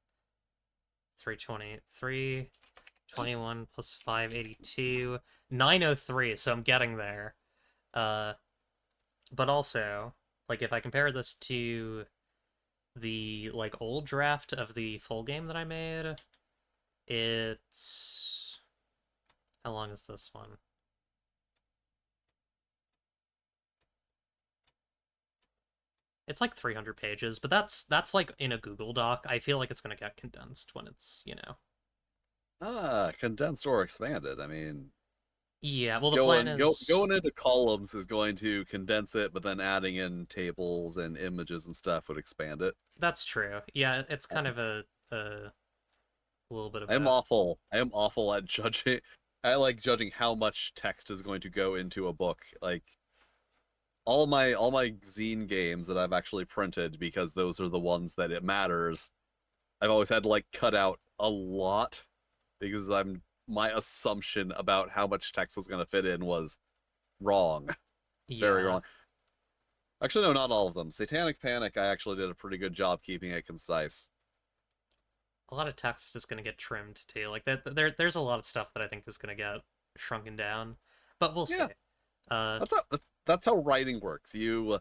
320? 321 plus 582. 903. So I'm getting there. Uh, but also, like if I compare this to the like old draft of the full game that I made, it's how long is this one? It's like 300 pages, but that's like in a Google Doc. I feel like it's gonna get condensed when it's, you know. Condensed or expanded. I mean, Yeah, well the plan is going into columns is going to condense it, but then adding in tables and images and stuff would expand it. that's true. Yeah, it's kind of a little bit of I am both. awful. I am awful at judging. I like judging how much text is going to go into a book. Like all my zine games that I've actually printed, because those are the ones that it matters. I've always had to like cut out a lot because my assumption about how much text was going to fit in was wrong, very Yeah. wrong. Actually, no, not all of them. Satanic Panic, I actually did a pretty good job keeping it concise. A lot of text is going to get trimmed too. Like there's a lot of stuff that I think is going to get shrunken down, but we'll see. Yeah, Uh, that's how writing works. You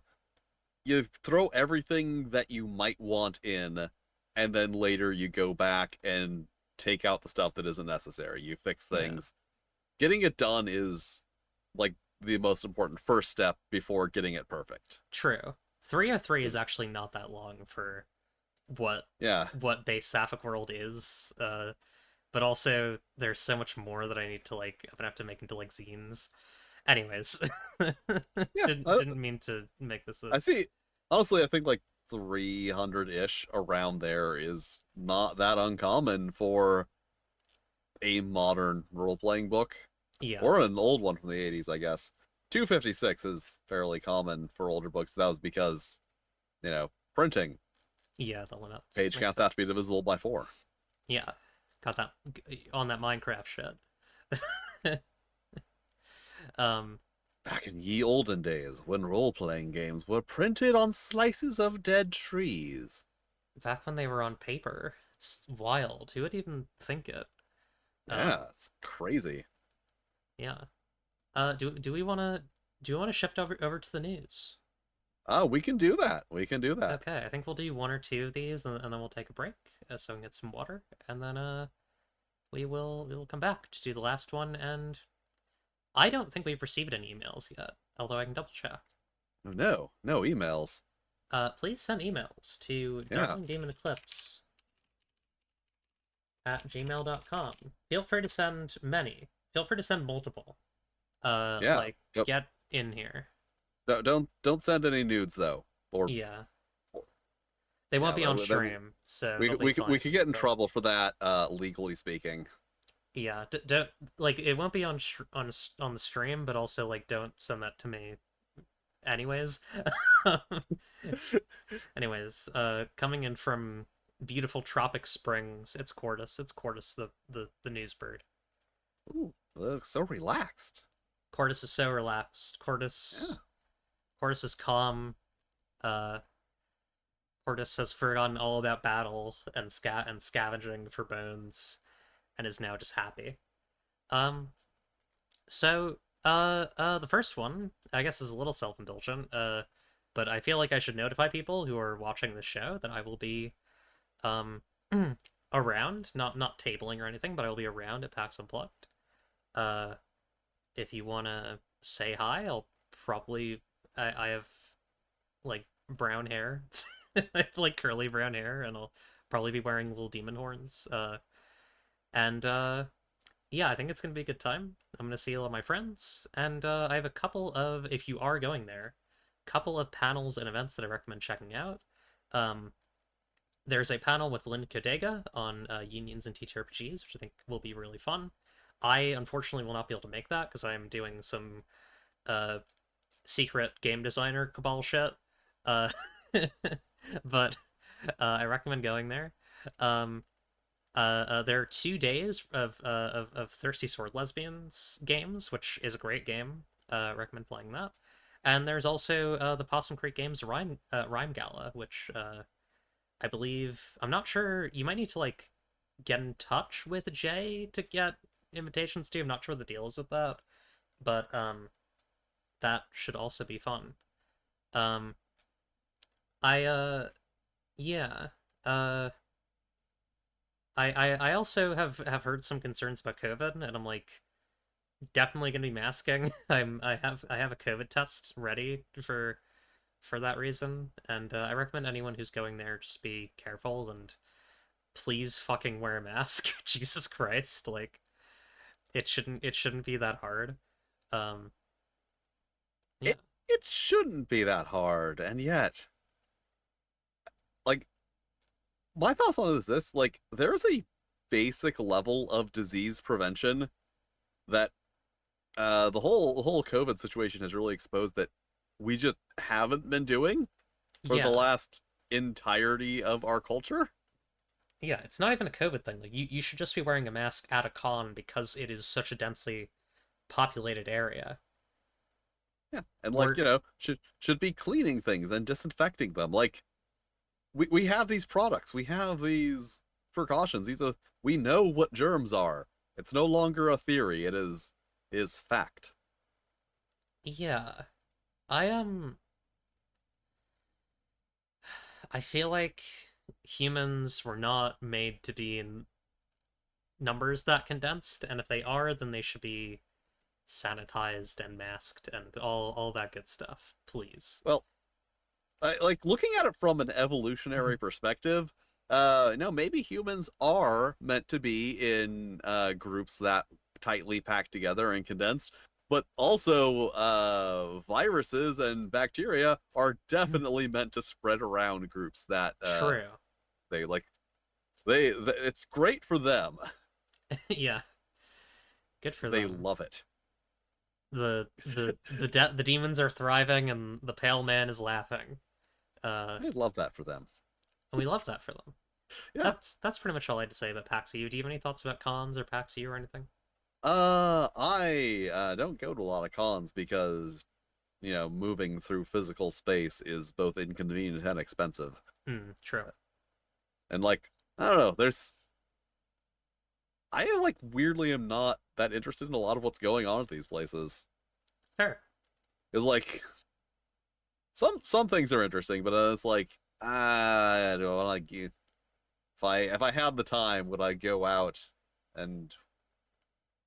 throw everything that you might want in, and then later you go back and take out the stuff that isn't necessary. You fix yeah, things. Getting it done is like the most important first step before getting it perfect. true. 303 is 'Cause- actually not that long for what yeah, base Sapphic World is. But also there's so much more that I need to like. I'm gonna have to make into like zines. Anyways, yeah. didn't mean to make this a I see. Honestly, I think like 300-ish around there is not that uncommon for a modern role-playing book, yeah, or an old one from the 80s, I guess. 256 is fairly common for older books. That was because, printing. yeah. The limits Page makes counts have to be sense. divisible by 4. Yeah, got that on that Minecraft shit. um, Back in ye olden days, when role-playing games were printed on slices of dead trees. back when they were on paper, it's wild. Who would even think it? Yeah, it's crazy. Yeah. Do we want to shift over to the news? We can do that. We can do that. Okay, I think we'll do one or two of these, and then we'll take a break so we can get some water, and then we will come back to do the last one. And I don't think we've received any emails yet, although I can double check. Oh, no, no emails. Please send emails to Yeah, darlingdemoneclipse@gmail.com. Feel free to send many. Feel free to send multiple. yeah. Like Yep. get in here. Don't send any nudes though. Or, Yeah, or they won't yeah, be on stream, so they'll be we fine. could get in But trouble for that, legally speaking. yeah, don't like it won't be on on the stream, but also like don't send that to me. Anyways, anyways, coming in from beautiful Tropic Springs, it's Cordis. It's Cordis, the news bird. Ooh, looks so relaxed. Cordis is so relaxed. Yeah. Cordis is calm. Uh, Cordis has forgotten all about battle and scavenging for bones, and is now just happy. Um, the first one, I guess, is a little self-indulgent. But I feel like I should notify people who are watching the show that I will be, um, around, not tabling or anything, but I'll be around at PAX Unplugged. Uh, if you wanna say hi, I'll probably I have like brown hair. I have like curly brown hair, and I'll probably be wearing little demon horns. And yeah, I think it's gonna be a good time. I'm gonna see a lot of my friends, and I have a couple of, if you are going there, couple of panels and events that I recommend checking out. Um, there's a panel with Lynn Kodega on unions and TTRPGs, which I think will be really fun. I unfortunately will not be able to make that because I'm doing some uh, secret game designer cabal shit. Uh, but I recommend going there. Um, there are 2 days of Thirsty Sword Lesbians games, which is a great game. Recommend playing that. And there's also the Possum Creek Games Rhyme Gala, which I believe, I'm not sure. You might need to like get in touch with Jay to get invitations to. I'm not sure what the deal is with that, but that should also be fun. Um, I yeah. Uh, I also have heard some concerns about COVID, and I'm like definitely gonna be masking. I have a COVID test ready for that reason, and I recommend anyone who's going there just be careful and please fucking wear a mask. Jesus Christ, like it shouldn't be that hard. Um, yeah, It shouldn't be that hard, and yet, like, my thoughts on it is this: like, there's a basic level of disease prevention that the whole COVID situation has really exposed that we just haven't been doing for the yeah, last entirety of our culture. yeah. It's not even a COVID thing. Like you should just be wearing a mask at a con because it is such a densely populated area. Yeah, and like We're should be cleaning things and disinfecting them. Like we have these products, we have these precautions. These are we know what germs are. It's no longer a theory. It is fact. yeah. I I feel like humans were not made to be in numbers that condensed, and if they are, then they should be sanitized and masked and all that good stuff. Please. Well, like looking at it from an evolutionary perspective, no, maybe humans are meant to be in groups that tightly packed together and condensed, but also viruses and bacteria are definitely meant to spread around groups that True. they like. It's great for them. Yeah. Good for They them. love it. The demons are thriving and the pale man is laughing. I love that for them. And we love that for them. Yeah. That's pretty much all I had to say about PAX EU. Do you have any thoughts about cons or PAX EU or anything? I don't go to a lot of cons because moving through physical space is both inconvenient and expensive. Hmm, true. And like, I don't know, I like weirdly am not that interested in a lot of what's going on at these places. Fair. It's like some things are interesting, but it's like I don't want like if I had the time, would I go out and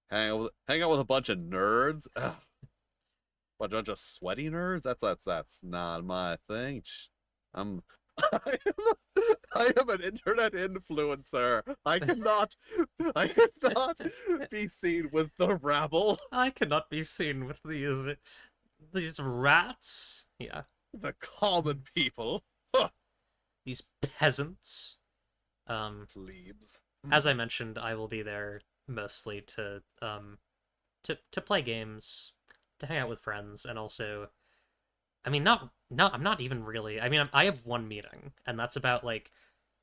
hang out with a bunch of nerds? Ugh, a bunch of sweaty nerds? That's not my thing. I'm I am an internet influencer. I cannot be seen with the rabble, I cannot be seen with these rats. Yeah. the common people. Huh, These peasants. plebes. As I mentioned, I will be there mostly to play games, to hang out with friends, and also, I mean, not I'm not even really. I mean, I have one meeting, and that's about like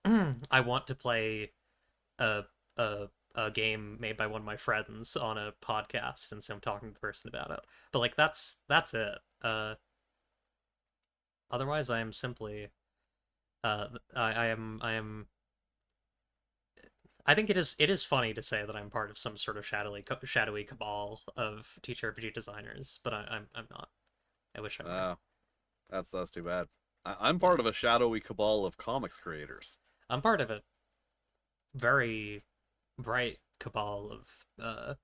I want to play a a game made by one of my friends on a podcast, and so I'm talking to the person about it. But like that's it. Otherwise, I am simply I am I think it is funny to say that I'm part of some sort of shadowy cabal of TTRPG designers, but I'm not. I wish I were. Uh, that's too bad. I'm part of a shadowy cabal of comics creators. I'm part of it. very bright cabal of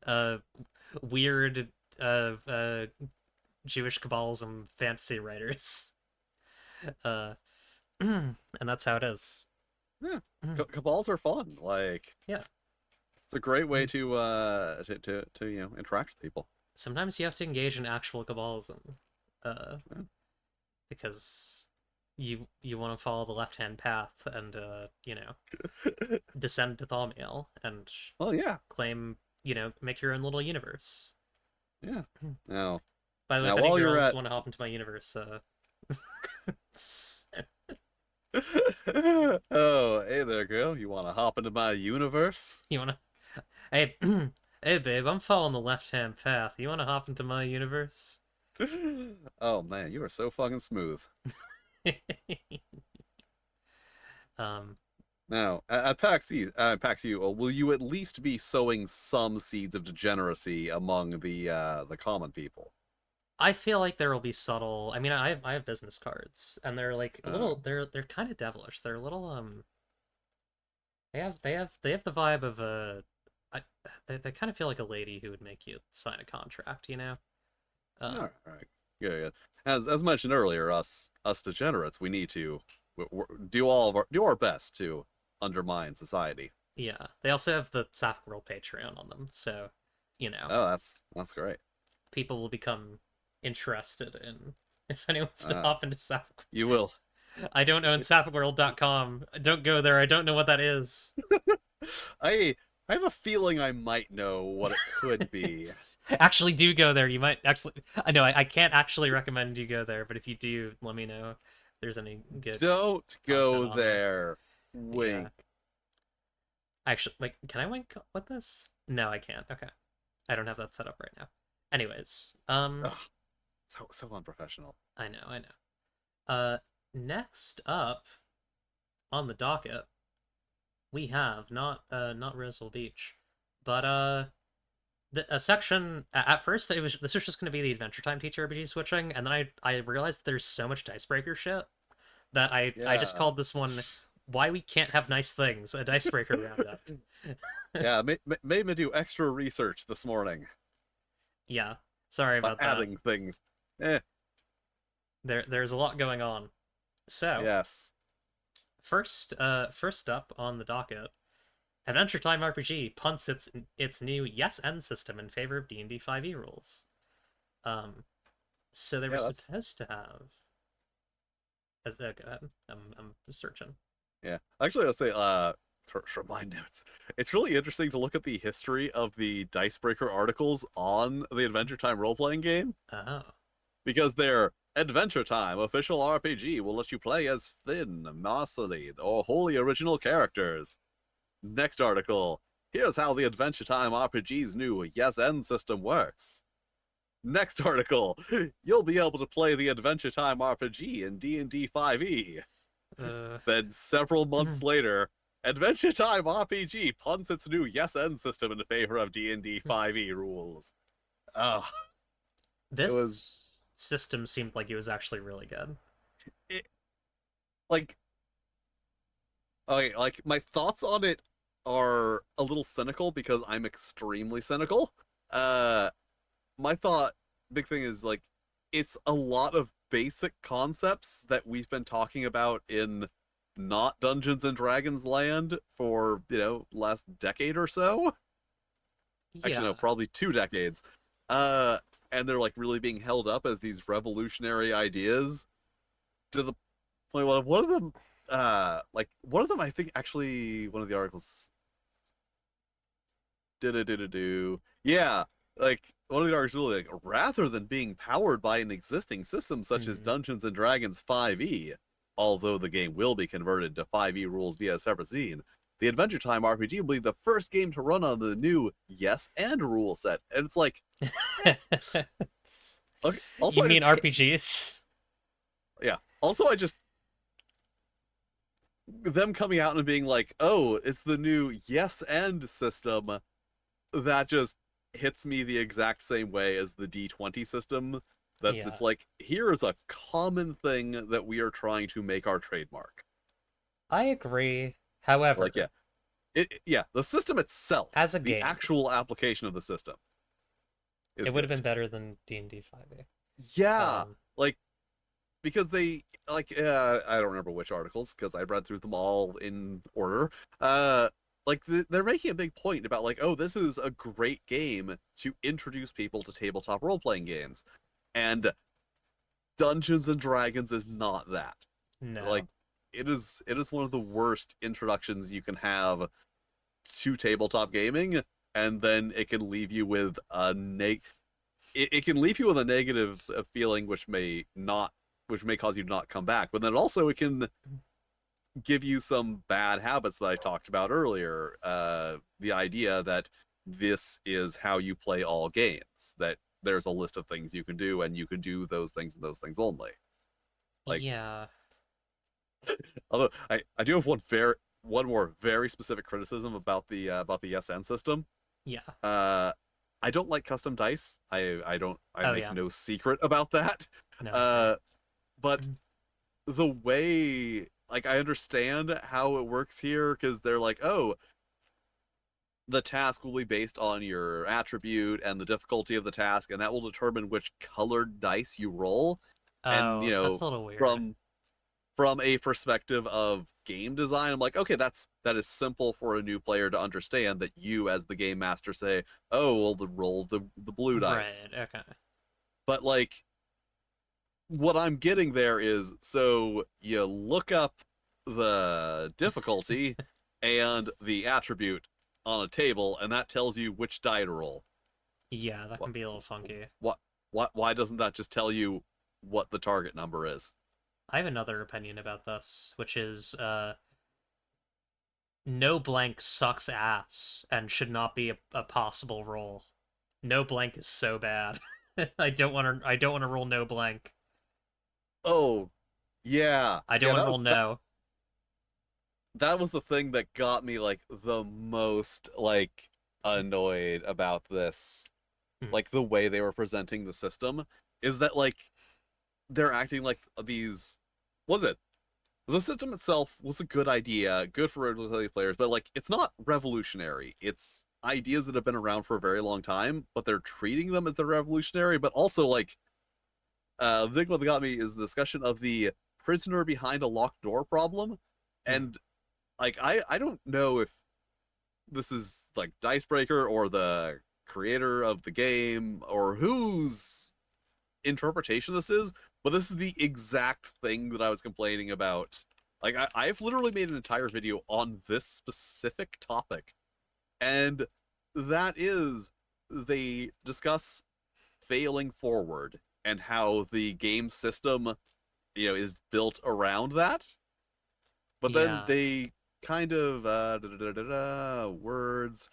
uh weird uh uh Jewish cabals and fantasy writers. Uh and that's how it is. Yeah, cabals are fun. Like, Yeah. it's a great way to interact with people. Sometimes you have to engage in actual cabalism. Uh Yeah. because you want to follow the left-hand path and descend to Thaumiel and Well, yeah, claim, make your own little universe. yeah. Now, By the way, now if any while you're girls at, want to hop into my universe, oh, hey there, girl. You want to hop into my universe? you wanna, hey, hey, babe, I'm following the left-hand path. You wanna hop into my universe? Oh man, you are so fucking smooth. um, Now, at PAX U, will you at least be sowing some seeds of degeneracy among the common people? I feel like there will be subtle. I mean, I have business cards, and they're like a Uh, little. They're kind of devilish. They're a little. They have the vibe of a. They kind of feel like a lady who would make you sign a contract. all right, good. As mentioned earlier, us degenerates, we need to do our best to undermine society. Yeah. They also have the Sapphic World Patreon on them, so you know Oh, that's great. people will become interested in if anyone wants to Uh, hop into Sapphic. you will. I don't own sapphic.world.com. Don't go there. I don't know what that is. I have a feeling I might know what it could be. Actually, do go there. You might actually. I know I can't actually recommend you go there, but if you do, let me know if there's any good Don't content go on there. there. Yeah. Wink. Actually, like, can I wink with this? No, I can't. Okay. I don't have that set up right now. Anyways, Ugh, so unprofessional. I know, I know. Next up on the docket, we have not Rosal Beach, but a section at first this was just going to be the Adventure Time Teacher RPG switching, and then I realized that there's so much Dicebreaker shit that I just Yeah. called this one "Why We Can't Have Nice Things," a Dicebreaker roundup. Yeah, made me do extra research this morning Yeah, sorry by about that. adding things. Eh, There's a lot going on. So yes. first up on the docket, Adventure Time RPG punts its new yes end system in favor of D&D 5e rules. Um, so they were Yeah, that's supposed to have. Go ahead. I'm searching. yeah. Actually, I'll say for my notes, it's really interesting to look at the history of the Dicebreaker articles on the Adventure Time role-playing game Oh, because their Adventure Time official RPG will let you play as Finn, Marceline, or wholly original characters. Next article. Here's how the Adventure Time RPG's new Yes End system works. Next article. You'll be able to play the Adventure Time RPG in D&D 5e. uh, Then several months later, Adventure Time RPG punts its new Yes End system in favor of D&D 5e rules. Oh, it was this system seemed like it was actually really good. it, like okay, like my thoughts on it are a little cynical because I'm extremely cynical. Uh my big thing is like it's a lot of basic concepts that we've been talking about in not Dungeons and Dragons land for, last decade or so. Actually no, Yeah, probably 2 decades. Uh and they're like really being held up as these revolutionary ideas to the point one of them one of them I think actually one of the articles did yeah, like one of the articles really like rather than being powered by an existing system such as hmm Dungeons and Dragons 5e, although the game will be converted to 5e rules via a separate scene, the Adventure Time RPG will be the first game to run on the new Yes and rule set. And it's like, okay, also you I mean just RPGs? yeah. Also I just them coming out and being like, "Oh, it's the new yes and system," that just hits me the exact same way as the D20 system That Yeah, it's like, here is a common thing that we are trying to make our trademark. I agree. Like, yeah, However, yeah, the system itself, as a the game, actual application of the system it is would have good. been better than D&D 5e. Yeah, like because they like I don't remember which articles because I read through them all in order. Uh, like they're making a big point about like, oh, this is a great game to introduce people to tabletop role playing games, and Dungeons and Dragons is not that. Like, No. it is one of the worst introductions you can have to tabletop gaming, and then it can leave you with a it can leave you with a negative feeling which may cause you to not come back, but then also it can give you some bad habits that I talked about earlier. The idea that this is how you play all games, that there's a list of things you can do and you can do those things and those things only. Like, Yeah. although I do have one more very specific criticism about the SN system. Yeah. uh I don't like custom dice. I Oh make yeah. no secret about that. No, same. uh but the way, like, I understand how it works here because they're like, oh, the task will be based on your attribute and the difficulty of the task, and that will determine which colored dice you roll. And Oh, that's a little weird. from a perspective of game design, I'm like, okay, that is simple for a new player to understand, that you as the game master say, oh, well, roll the blue dice. Right, okay. But like, what I'm getting there is, so you look up the difficulty and the attribute on a table, and that tells you which die to roll. Yeah, that What, can be a little funky. why doesn't that just tell you what the target number is? I have another opinion about this, which is no blank sucks ass and should not be a possible roll. No blank is so bad. I don't want to roll no blank. Oh, yeah, I don't yeah. want to roll no. That was the thing that got me like the most like annoyed about this, Hmm. like the way they were presenting the system, is that like they're acting like these, was it, the system itself was a good idea, good for regular players, but like, it's not revolutionary. It's ideas that have been around for a very long time, but they're treating them as they're revolutionary. But also, like, the thing that got me is the discussion of the prisoner behind a locked door problem. Hmm. And like, I don't know if this is like Dicebreaker or the creator of the game or whose interpretation this is, but this is the exact thing that I was complaining about. Like, I've literally made an entire video on this specific topic, and that is, they discuss failing forward and how the game system, is built around that. But then Yeah. they kind of words.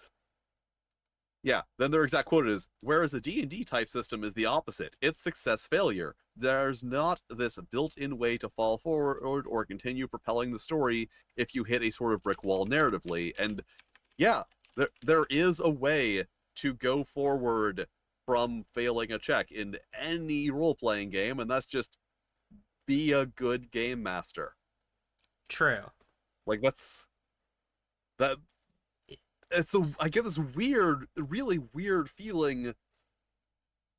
Yeah, then their exact quote is, whereas a D&D type system is the opposite. It's success failure. There's not this built-in way to fall forward or continue propelling the story if you hit a sort of brick wall narratively. And yeah, there is a way to go forward from failing a check in any role-playing game, and that's just be a good game master. True. Like, that it's the I get this weird, really weird feeling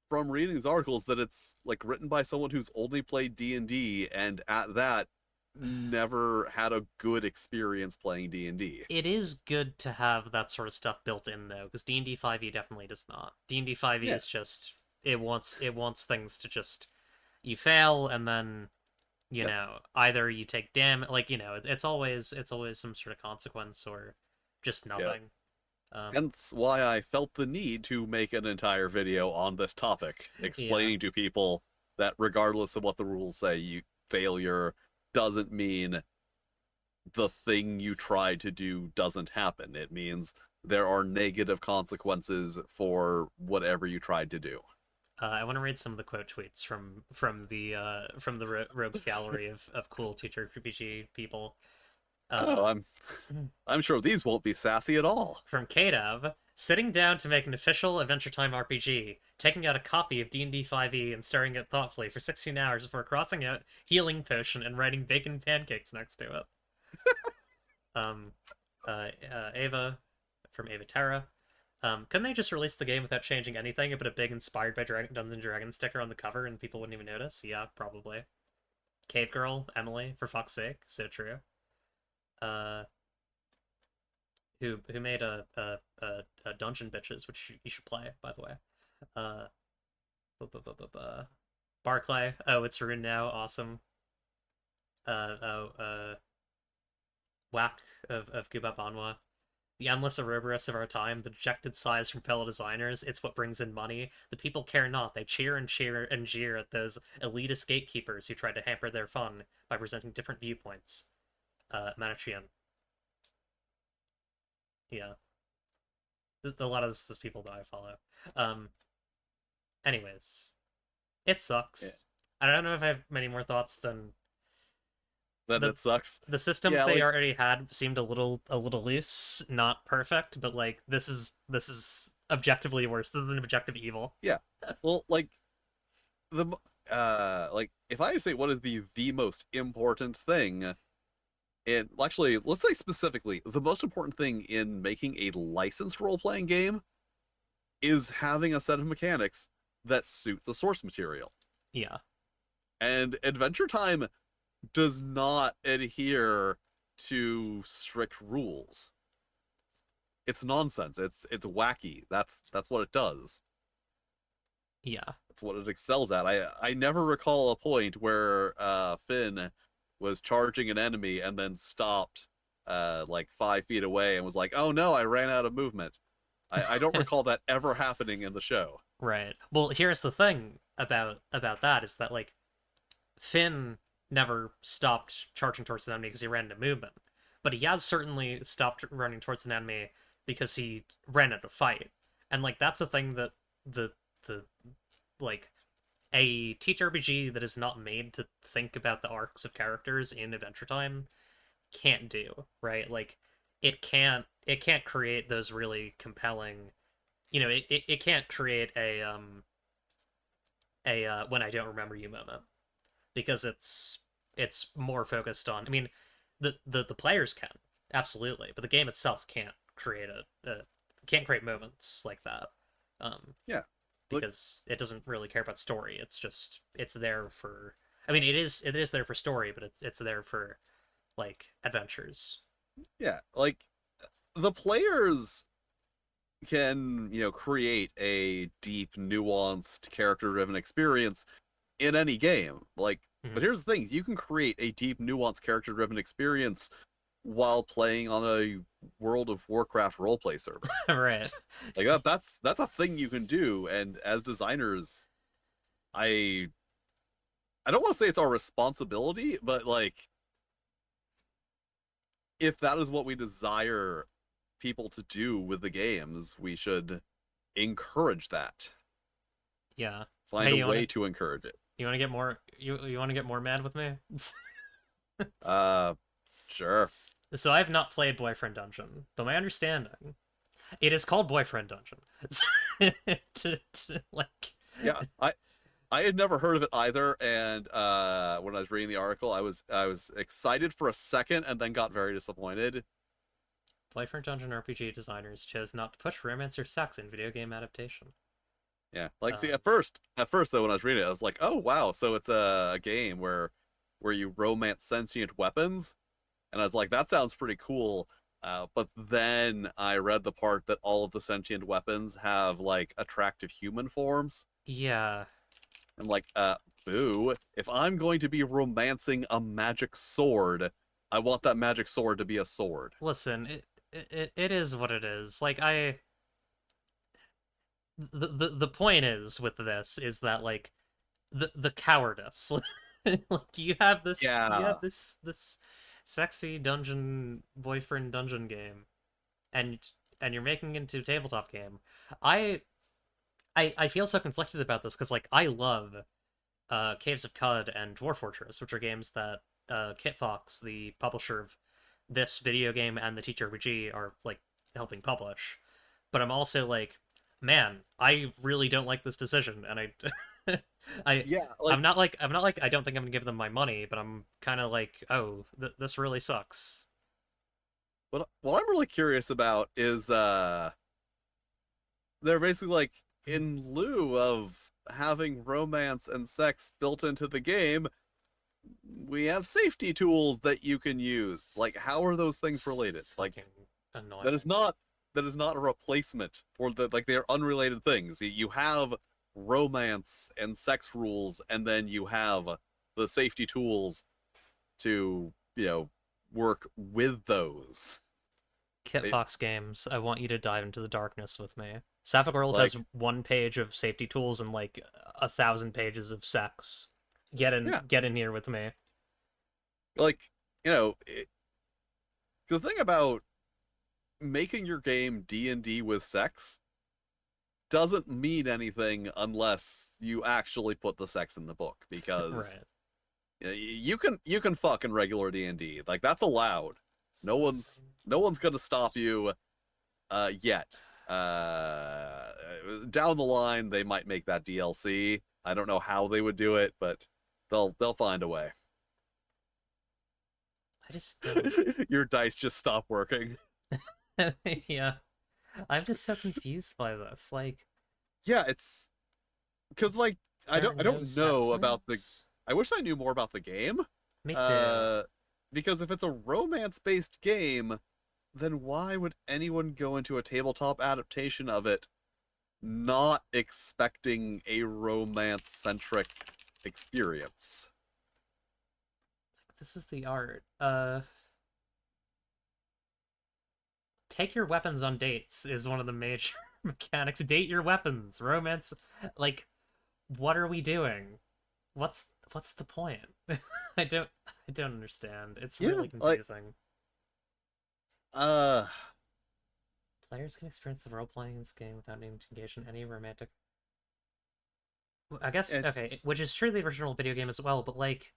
from reading these articles that it's like written by someone who's only played D&D and at that never had a good experience playing D&D. It is good to have that sort of stuff built in though, because D&D 5e definitely does not. D&D 5e Yeah. is just it wants things to just you fail and then Yes. either you take damage, like it's always some sort of consequence or just Yeah. nothing. Um, Hence why I felt the need to make an entire video on this topic, yeah, explaining to people that regardless of what the rules say, failure doesn't mean the thing you tried to do doesn't happen. It means there are negative consequences for whatever you tried to do. I want to read some of the quote tweets from the Rogues Gallery of cool TTRPG people. Oh, Uh, I'm sure these won't be sassy at all. from KDAV, sitting down to make an official Adventure Time RPG, taking out a copy of D&D 5e and staring at it thoughtfully for 16 hours before crossing out healing potion and writing bacon pancakes next to it. Um, Ava from Ava Terra. Couldn't they just release the game without changing anything and put a big inspired by Dungeons and Dragons sticker on the cover and people wouldn't even notice? Yeah, probably. Cave Girl, Emily, for fuck's sake, so true. Uh, who made a Dungeon Bitches, which you should play, by the way. Uh, Barclay. Oh, it's Rune now. Awesome. Oh, Whack of Guba Banwa. The endless Ouroboros of our time, the dejected sighs from fellow designers, it's what brings in money. The people care not. They cheer and jeer at those elitist gatekeepers who try to hamper their fun by presenting different viewpoints. Manichian. Yeah. A lot of this is people that I follow. Um, anyways, it Yeah. sucks. I don't know if I have many more thoughts than Then the it sucks. the system Yeah, they like already had seemed a little loose, not perfect, but like this is objectively worse. This is an objective evil. yeah. Well, like the like if I had to say what is the most important thing in actually let's say specifically the most important thing in making a licensed role-playing game is having a set of mechanics that suit the source material. Yeah. And Adventure Time does not adhere to strict rules. It's nonsense. It's wacky. That's what it does. Yeah. That's what it excels at. I never recall a point where Finn was charging an enemy and then stopped like 5 feet away and was like, "Oh no, I ran out of movement." I don't recall that ever happening in the show. Right. Well, here's the thing about that is that like Finn never stopped charging towards an enemy because he ran into movement, but he has certainly stopped running towards an enemy because he ran into fight, and like that's a thing that the like a TTRPG that is not made to think about the arcs of characters in Adventure Time can't do, right? Like it can't create those really compelling, it can't create a when I don't remember you moment because it's more focused on, I mean, the players can absolutely, but the game itself can't create can't create moments like that. Yeah. Look, Because it doesn't really care about story. It's just it's there for, I mean, it is there for story, but it's there for like adventures. yeah, like the players can, create a deep, nuanced, character-driven experience in any game. Like, but Mhm. here's the thing: you can create a deep, nuanced, character-driven experience while playing on a World of Warcraft roleplay server. Right. Like that's a thing you can do. And as designers, I I don't want to say it's our responsibility, but like if that is what we desire people to do with the games, we should encourage that. Yeah. Find Hey, a way to encourage it. you want to get more you want to get more mad with me? Uh, sure. So I have not played Boyfriend Dungeon, but my understanding, it is called Boyfriend Dungeon. Like, Yeah, I had never heard of it either, and when I was reading the article, I was excited for a second and then got very disappointed. Boyfriend Dungeon RPG designers chose not to push romance or sex in video game adaptation. Yeah, like see, Um, at first though, when I was reading it, I was like, oh wow, so it's a game where you romance sentient weapons, and I was like, that sounds pretty cool. But then I read the part that all of the sentient weapons have like attractive human forms. yeah. I'm like, boo. If I'm going to be romancing a magic sword, I want that magic sword to be a sword. Listen, it is what it is. Like the point is with this is that like the cowardice. Like you Yeah. have this sexy dungeon boyfriend dungeon game, and you're making it into a tabletop game. I I feel so conflicted about this because like I love Caves of Cud and Dwarf Fortress, which are games that Kit Fox, the publisher of this video game and the Teacher RPG are like helping publish, but I'm also like, man, I really don't like this decision, and I Yeah, I'm not like I don't think I'm gonna give them my money, but I'm kind of like, oh, this really sucks. what I'm really curious about is they're basically like, in lieu of having romance and sex built into the game, we have safety tools that you can use. Like, how are those things related? Like, Fucking annoying. that is not that is not a replacement for the, like, they're unrelated things. You have romance and sex rules, and then you have the safety tools to, work with those. Kit They, Fox Games, I want you to dive into the darkness with me. Sapphic World has like, 1 page of safety tools and like 1,000 pages of sex. yeah, Get in here with me. like, the thing about making your game D&D with sex doesn't mean anything unless you actually put the sex in the book, because Right. you can fuck in regular D&D. Like, that's allowed. No one's going to stop you yet. Down the line they might make that DLC. I don't know how they would do it, but they'll find a way. I just don't. Your dice just stop working. Yeah. I'm just so confused by this. Like, Yeah, it's because, like, I there don't are I no don't know sex about the rules? I wish I knew more about the game. Me too. Uh because if it's a romance-based game, then why would anyone go into a tabletop adaptation of it not expecting a romance-centric experience? This is the art. Take your weapons on dates is one of the major mechanics. Date your weapons. Romance. Like, what are we doing? What's the point? I don't I don't understand. It's Yeah, really like, confusing. uh Players can experience the role playing in this game without needing to engage in any romantic. I guess okay, it's which is true of the original video game as well, but like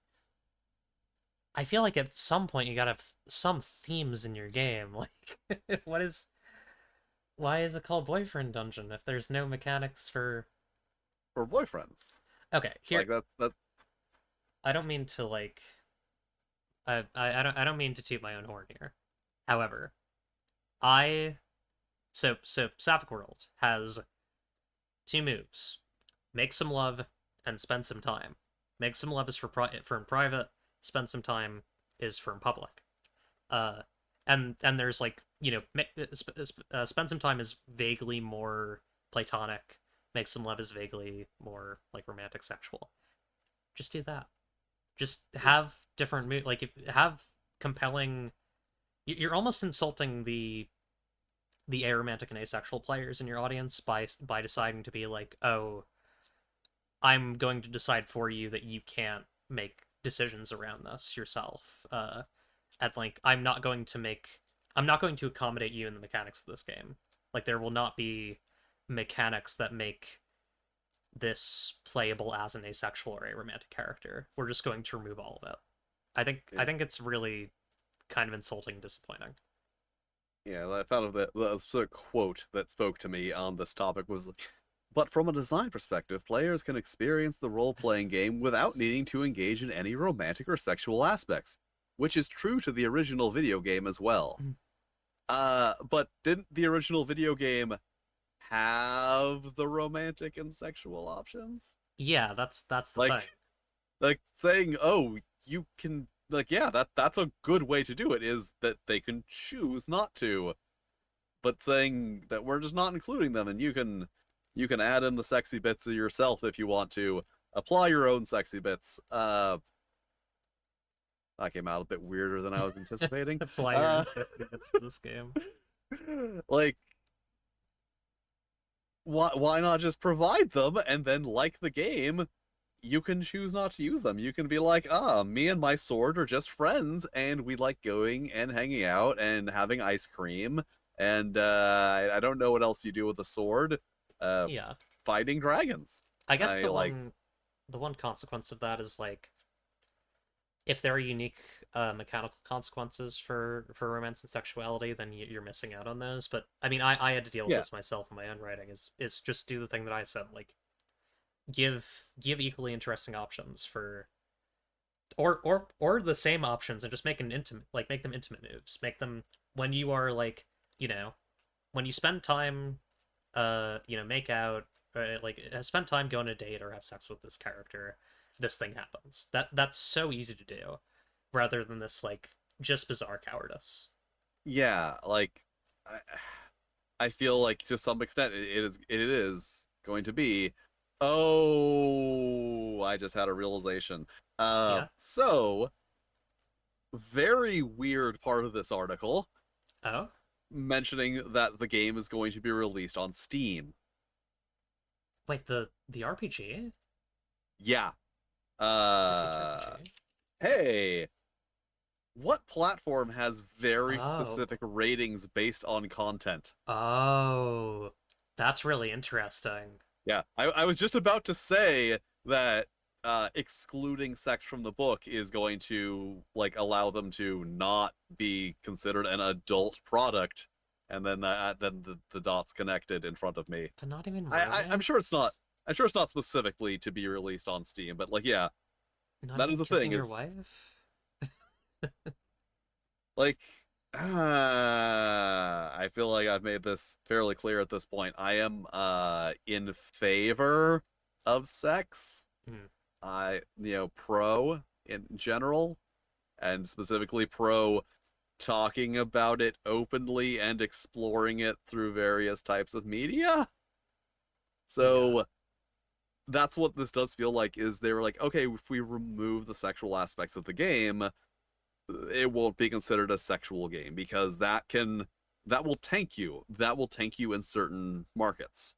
I feel like at some point you gotta have some themes in your game. Like, what is why is it called Boyfriend Dungeon if there's no mechanics for? for boyfriends. Okay, here Like, that I don't mean to like I don't mean to toot my own horn here. However, I so Sapphic World has 2 moves: make some love and spend some time. Make some love is for in private. Spend some time is for in public. Uh, and there's like spend some time is vaguely more platonic. Make some love is vaguely more like romantic, sexual. Just do that. Just have different like have compelling. You're almost insulting the aromantic and asexual players in your audience by deciding to be like, oh, I'm going to decide for you that you can't make decisions around this yourself. And like, I'm not going to accommodate you in the mechanics of this game. Like, there will not be mechanics that make this playable as an asexual or a romantic character. We're just going to remove all of it. I yeah. think it's really kind of insulting and disappointing. Yeah, I found the sort of quote that spoke to me on this topic was, but from a design perspective, players can experience the role-playing game without needing to engage in any romantic or sexual aspects, which is true to the original video game as well. But didn't the original video game have the romantic and sexual options? Yeah, that's the thing. Like, saying, oh, you can, like, yeah, that's a good way to do it, is that they can choose not to. But saying that we're just not including them, and you can add in the sexy bits of yourself if you want to. Apply your own sexy bits. That came out a bit weirder than I was anticipating. Apply your Uh, own safety bits to this game. like, why not just provide them, and then, like the game, you can choose not to use them. You can be like, me and my sword are just friends, and we like going and hanging out and having ice cream, and I don't know what else you do with a sword. Uh, Yeah. Fighting dragons. I guess I like, the one consequence of that is like if there are unique mechanical consequences for romance and sexuality, then you're missing out on those. But I mean, I had to deal with Yeah, this myself in my own writing. Is just do the thing that I said, like give equally interesting options for or the same options and just make an intimate make them intimate moves. Make them when you are like you know when you spend time make out spend time going on a date or have sex with this character, this thing happens. That's so easy to do, rather than this like just bizarre cowardice. yeah. Like, I, I feel like to some extent it is going to be. Oh, I just had a realization. Yeah. So very weird part of this article Oh mentioning that the game is going to be released on Steam. wait, the RPG, Yeah. the Teach Uh, RPG. hey, what platform has very Oh specific ratings based on content? oh, that's really interesting. Yeah, I was just about to say that excluding sex from the book is going to like allow them to not be considered an adult product, and then the dots connected in front of me. But not even I'm sure it's not. romance. I'm sure it's not specifically to be released on Steam, but like, yeah, Not that even is a kissing thing. your Is wife. like, I feel like I've made this fairly clear at this point. I am in favor of sex. Hmm. Pro in general, and specifically pro talking about it openly and exploring it through various types of media. Yeah. So that's what this does feel like. Is they were like, okay, if we remove the sexual aspects of the game, it won't be considered a sexual game because that will tank you. That will tank you in certain markets.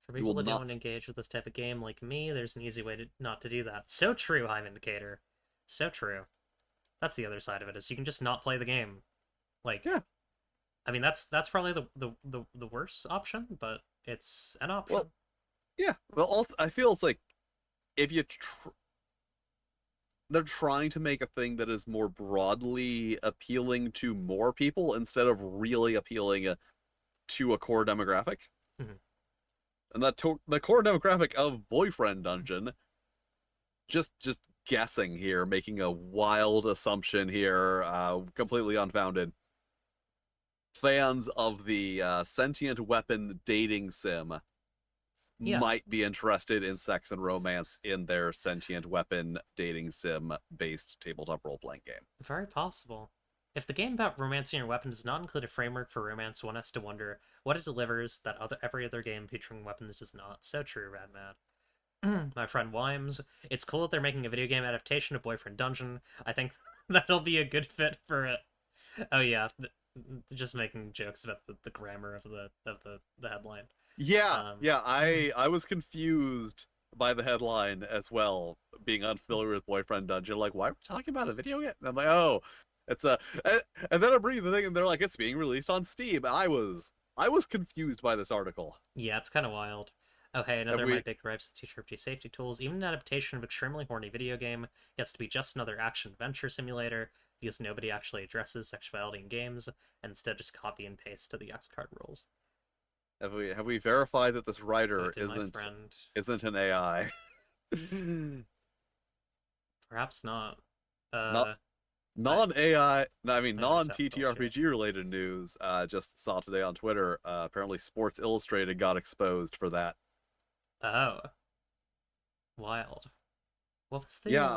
For You people will that not. don't engage with this type of game like me, there's an easy way to not to do that. So true, Hive Indicator. So true. That's the other side of it, is you can just not play the game. Like, Yeah. I mean, that's probably the worst option, but it's an Well, option. yeah. Well, also, I feel it's like if they're trying to make a thing that is more broadly appealing to more people instead of really appealing to a core demographic. Mhm. And the core demographic of Boyfriend Dungeon, just guessing here, making a wild assumption here, completely unfounded. Fans of the sentient weapon dating sim Yeah, might be interested in sex and romance in their sentient weapon dating sim based tabletop role playing game. very possible. If the game about romancing your weapon does not include a framework for romance, one has to wonder what it delivers that every other game featuring weapons does not. So true, Radmad. My friend Wimes. It's cool that they're making a video game adaptation of Boyfriend Dungeon. I think that'll be a good fit for it. Oh yeah, just making jokes about the grammar of the headline. Yeah, Um, yeah, I was confused by the headline as well, being unfamiliar with Boyfriend Dungeon. Like, why are we talking about a video game? And I'm like, oh, it's a, and then I'm reading the thing, and they're like, it's being released on Steam. I was confused by this article. yeah, it's kind of wild. Oh hey, Have another of my we? big gripes with teacher FT safety tools. Even an adaptation of extremely horny video game gets to be just another action adventure simulator because nobody actually addresses sexuality in games and instead just copy and paste to the X card rules. Have we verified that this Oh, writer did my isn't friend? isn't an AI? Perhaps not. Not Uh, I non-AI, no, I mean I almost have told you. non-TTRPG related news. Just saw today on Twitter. Apparently, Sports Illustrated got exposed for that. Oh, wild. What was the Yeah,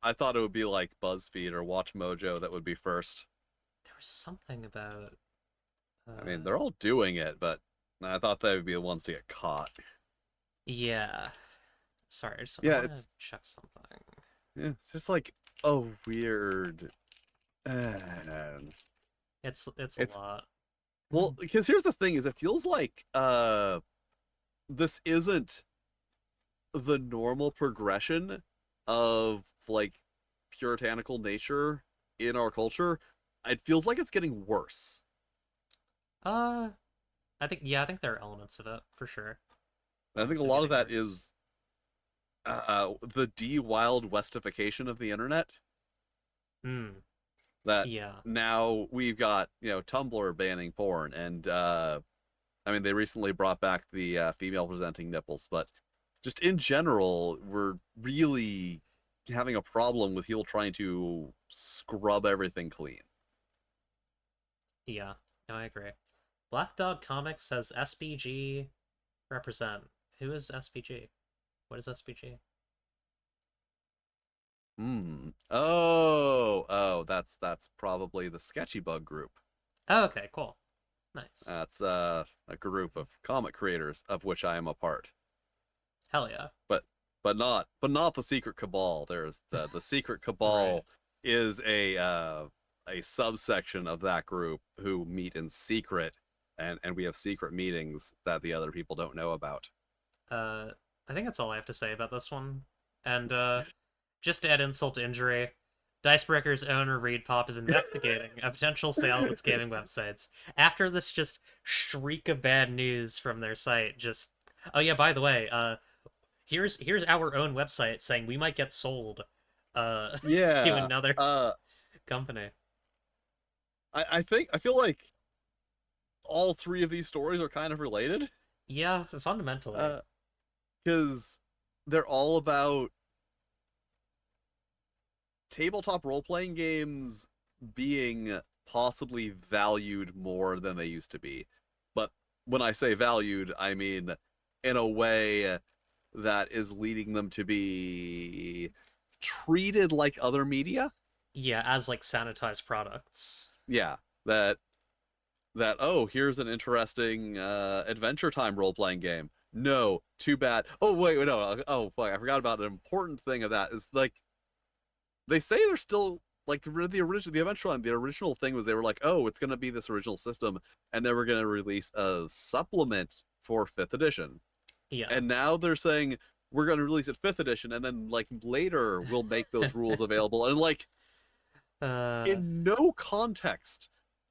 I thought it would be like BuzzFeed or Watch Mojo that would be first. There was something about I mean, uh they're all doing it, but I thought they would be the ones to get caught. yeah. Sorry, I Yeah, want to it's check something. it's just like a weird. Uh, It's a it's lot. well, because here's the thing: is it feels like this isn't the normal progression of like puritanical nature in our culture. It feels like it's getting worse. Uh, I think there are elements of it for sure. And I think a Elements of lot of getting that worse. is the de-wild westification of the internet. Hmm. That Yeah. now we've got, Tumblr banning porn, and I mean, they recently brought back the female presenting nipples, but just in general, we're really having a problem with people trying to scrub everything clean. Yeah. No, I agree. Black Dog Comics says SBG represent. Who is SBG? What is SBG? Hmm. Oh, that's probably the Sketchy Bug group. Oh, okay, cool. Nice. That's a group of comic creators of which I am a part. Hell yeah. But but not the Secret Cabal. There's the Secret Right. Cabal is a subsection of that group who meet in secret, and we have secret meetings that the other people don't know about. Uh, I think that's all I have to say about this one. And just to add insult to injury, Dicebreaker's owner Reed Pop is investigating a potential sale of its gaming websites after this just shriek of bad news from their site. Just oh yeah, by the way, here's our own website saying we might get sold to Yeah. another company. I feel like all three of these stories are kind of related. Yeah, fundamentally. Because they're all about tabletop role playing games being possibly valued more than they used to be. But when I say valued, I mean in a way that is leading them to be treated like other media. Yeah, as like sanitized products. Yeah, that oh, here's an interesting Adventure Time role playing game. No, too bad. Oh wait, no. Oh fuck, I forgot about an important thing of that. Is like they say they're still like the Adventure Time. The original thing was they were like, oh, it's gonna be this original system, and they were gonna release a supplement for fifth edition. Yeah. And now they're saying we're gonna release it fifth edition, and then like later we'll make those rules available. And like uh in no context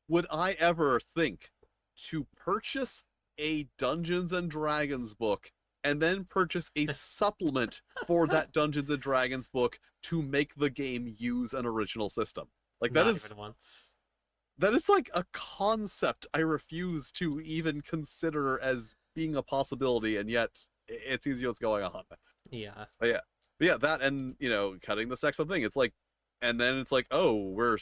would I ever think to purchase a Dungeons and Dragons book and then purchase a supplement for that Dungeons and Dragons book to make the game use an original system. Like not even once. that is like a concept I refuse to even consider as being a possibility, and yet it seems what's going on. Yeah. But yeah, that and cutting the sexual thing. It's like, and then it's like, oh, we're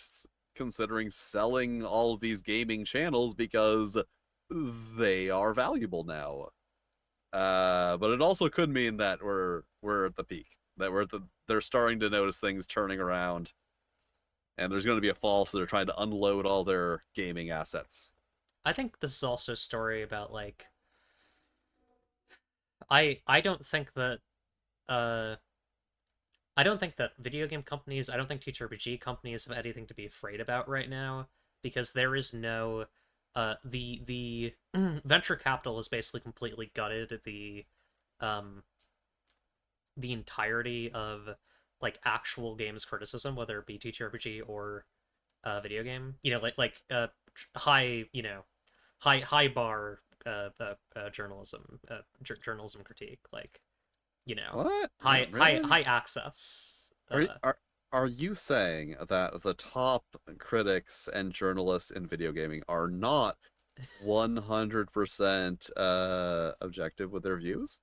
considering selling all of these gaming channels because they are valuable now. But it also could mean that we're at the peak, that they're starting to notice things turning around, and there's going to be a fall, so they're trying to unload all their gaming assets. I think this is also a story about like I don't think that uh I don't think that video game companies, I don't think TTRPG companies have anything to be afraid about right now because there is no the venture capital has basically completely gutted um the entirety of like actual games criticism, whether it be TTRPG or video game. You know, high, high bar journalism, journalism critique, like What? Really? high access. Are are are you saying that the top critics and journalists in video gaming are not 100% objective with their views?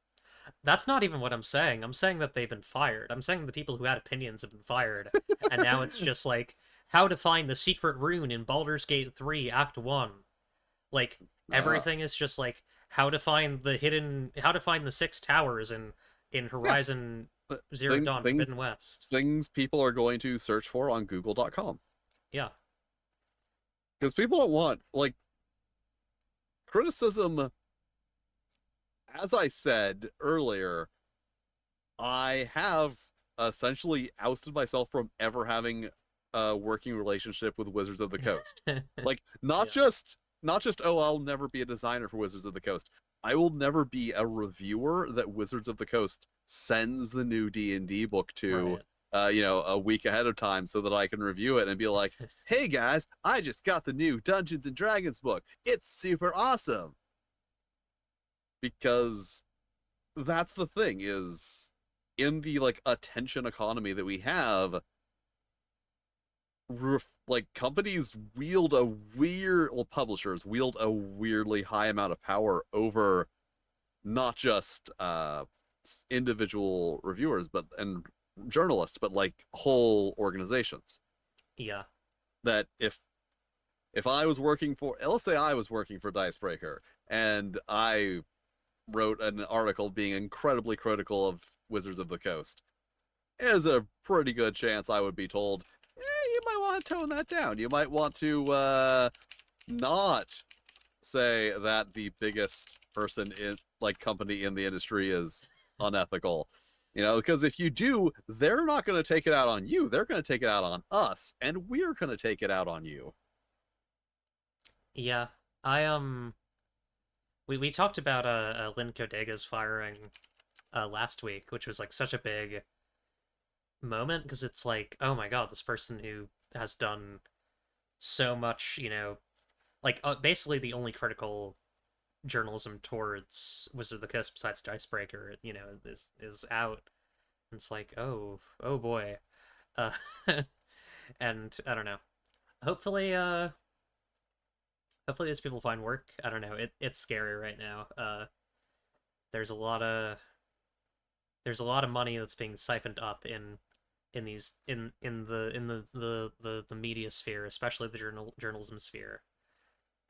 That's not even what I'm saying. I'm saying that they've been fired. I'm saying the people who had opinions have been fired, and now it's just like how to find the secret rune in Baldur's Gate 3 Act 1. Like uh, everything is just like how to find the six towers in yeah, Horizon th- Zero Dawn things Forbidden West. things people are going to search for on google.com, Yeah. because people don't want like criticism. As I said earlier, I have essentially ousted myself from ever having a working relationship with Wizards of the Coast. Like Yeah. not just oh, I'll never be a designer for Wizards of the Coast. I will never be a reviewer that Wizards of the Coast sends the new D&D book to Right. a week ahead of time so that I can review it and be like, "Hey guys, I just got the new Dungeons and Dragons book. It's super awesome." Because that's the thing is in the like attention economy that we have, like companies wield a weird, well, publishers wield a weirdly high amount of power over not just individual reviewers, but and journalists, but like whole organizations. Yeah. That if I was working for, let's say I was working for Dicebreaker, and I wrote an article being incredibly critical of Wizards of the Coast, there's a pretty good chance I would be told, you might want to tone that down. You might want to not say that the biggest person in like company in the industry is unethical. You know, because if you do, they're not going to take it out on you. They're going to take it out on us, and we're going to take it out on you. Yeah. I we talked about Lynn Codega's firing last week, which was like such a big moment because it's like, oh my god, this person who has done so much, like basically the only critical journalism towards Wizard of the Coast besides Dicebreaker, is out. And it's like, oh boy. Uh and I don't know. Hopefully hopefully these people find work. I don't know. It's scary right now. There's a lot of there's a lot of money that's being siphoned up in these in the media sphere, especially the journalism sphere.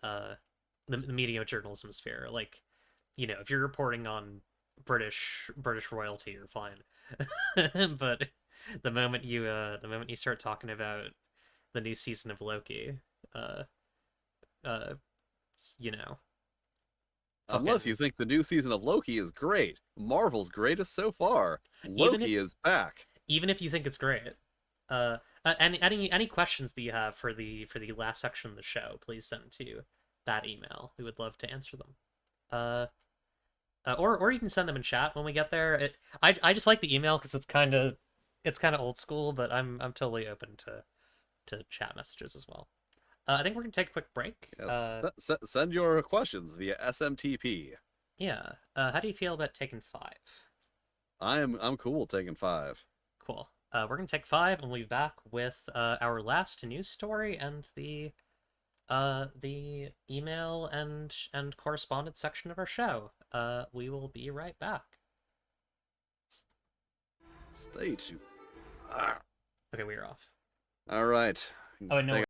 Uh the media journalism sphere. Like, if you're reporting on British royalty, you're fine. But the moment you start talking about the new season of Loki, uh uh you know, Unless fucking you think the new season of Loki is great. Marvel's greatest so far. even if Loki is back. even if you think it's great. Any questions that you have for the last section of the show, please send to that email. We would love to answer them. Uh, or you can send them in chat when we get there. I just like the email because it's kind of old school, but I'm totally open to chat messages as well. I think we're gonna take a quick break. Yes. Send your questions via SMTP. Yeah. How do you feel about taking 5? I'm cool taking 5. Cool. We're gonna take 5, and we'll be back with our last news story and the email and correspondence section of our show. We will be right back. Stay tuned. Ah. Okay, we are off. All right. Oh, no.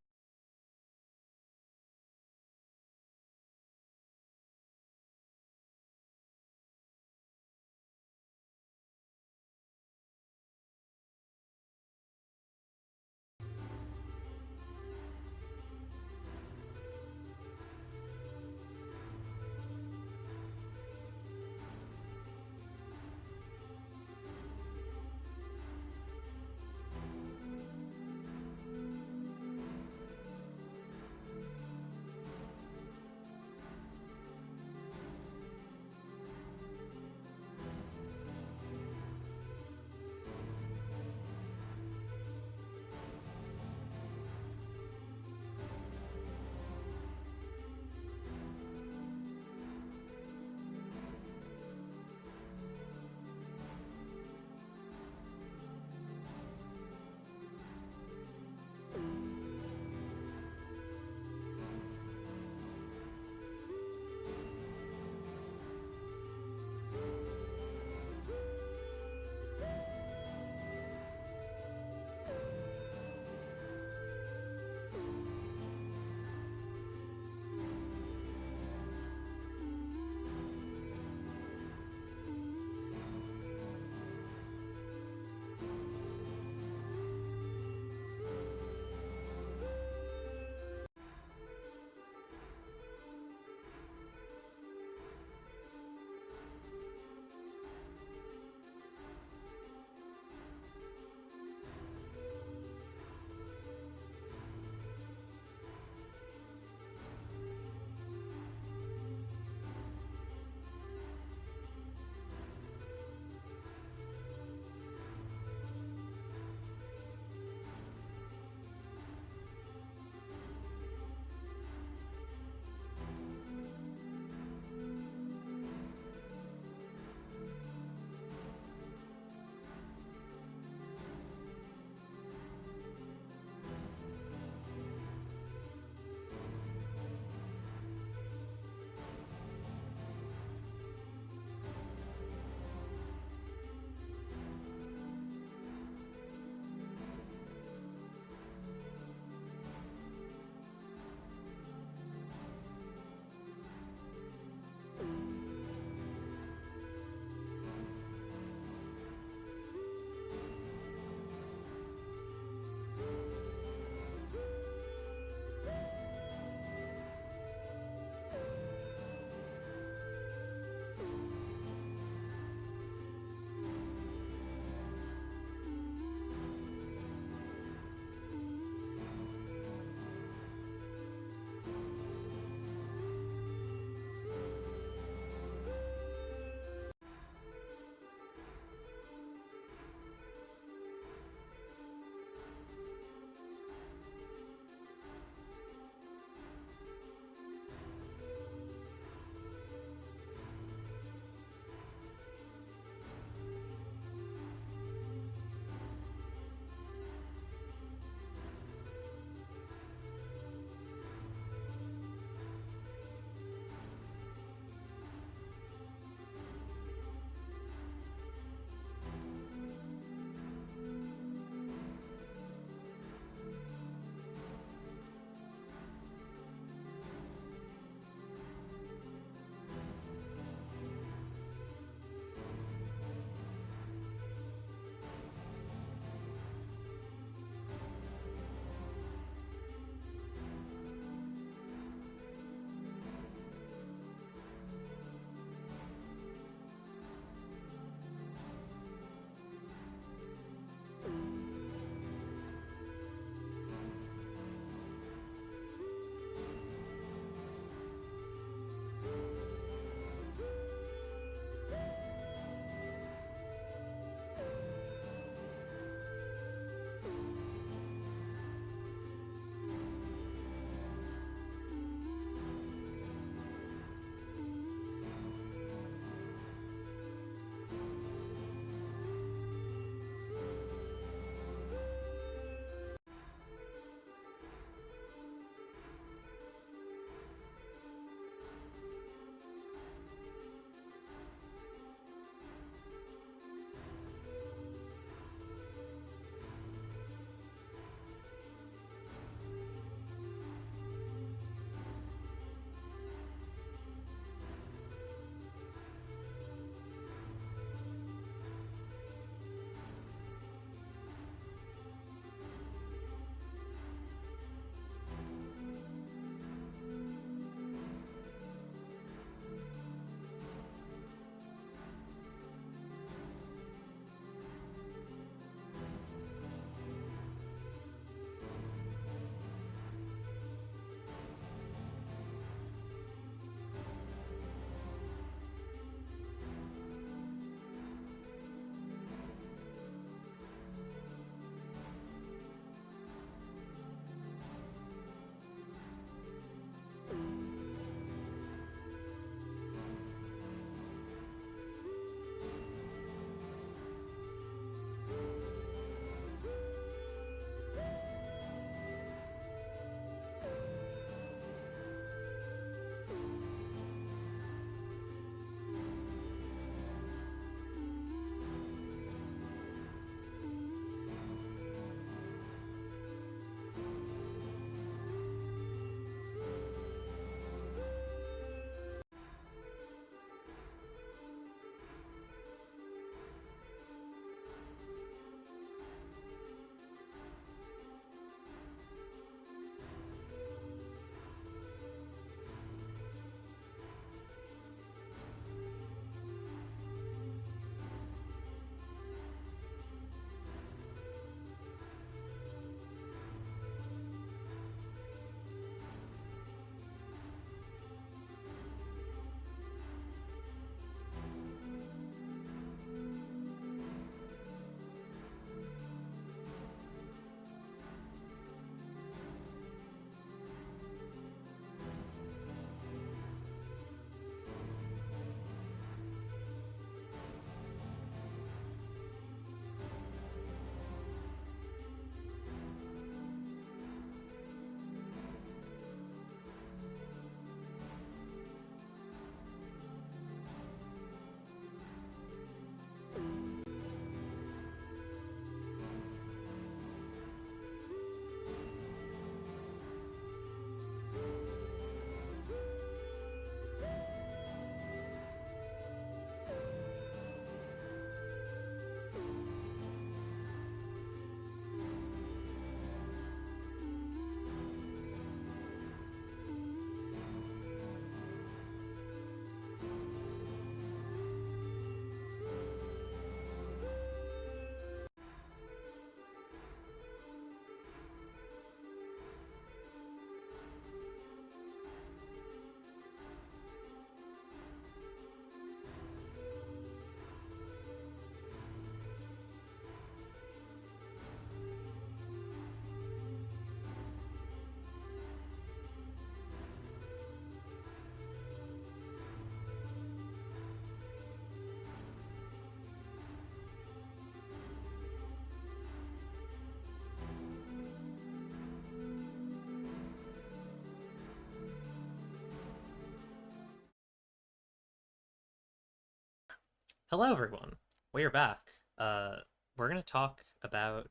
Hello, everyone. We are back. We're gonna talk about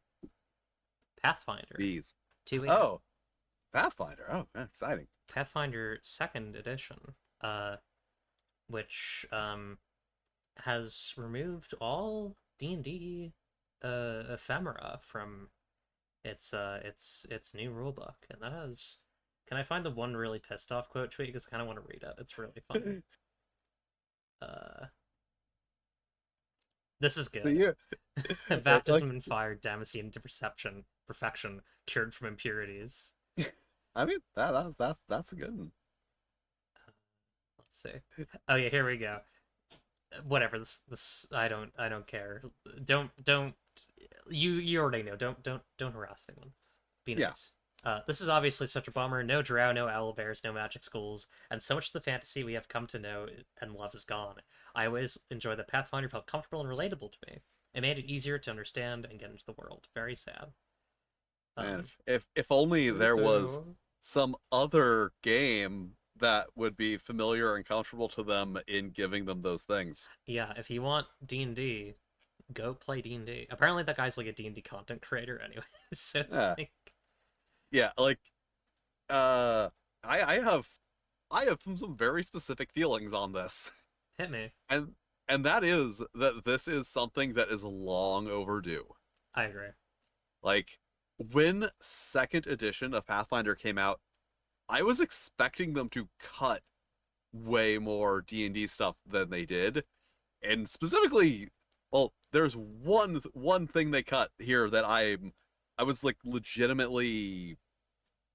Pathfinder Bees. 2e, Oh, Pathfinder. Oh, yeah, exciting. Pathfinder Second Edition, which has removed all D&D ephemera from its new rulebook, and that has. Can I find the one really pissed off quote tweet? Because I kind of want to read it. It's really funny. Uh, this is So good. you Baptism and fire, Damascene into perfection, cured from impurities. I mean that's a good one. Let's see. Oh yeah, here we go. Whatever. This I don't care. Don't you already know. Don't harass anyone. Be Yeah, nice. This is obviously such a bummer. No drow, no owlbears, no magic schools, and so much of the fantasy we have come to know and love is gone. I always enjoyed that Pathfinder felt comfortable and relatable to me. It made it easier to understand and get into the world. Very sad. and Um, if only there was Boo-hoo. some other game that would be familiar and comfortable to them in giving them those things. Yeah, if you want D&D, go play D&D. Apparently that guy's like a D&D content creator anyway. So it's Yeah, like yeah, like uh, I have some very specific feelings on this, hit me. and that is that this is something that is long overdue. I agree. Like when second edition of Pathfinder came out, I was expecting them to cut way more D&D stuff than they did. And specifically, well, there's one thing they cut here that I was like legitimately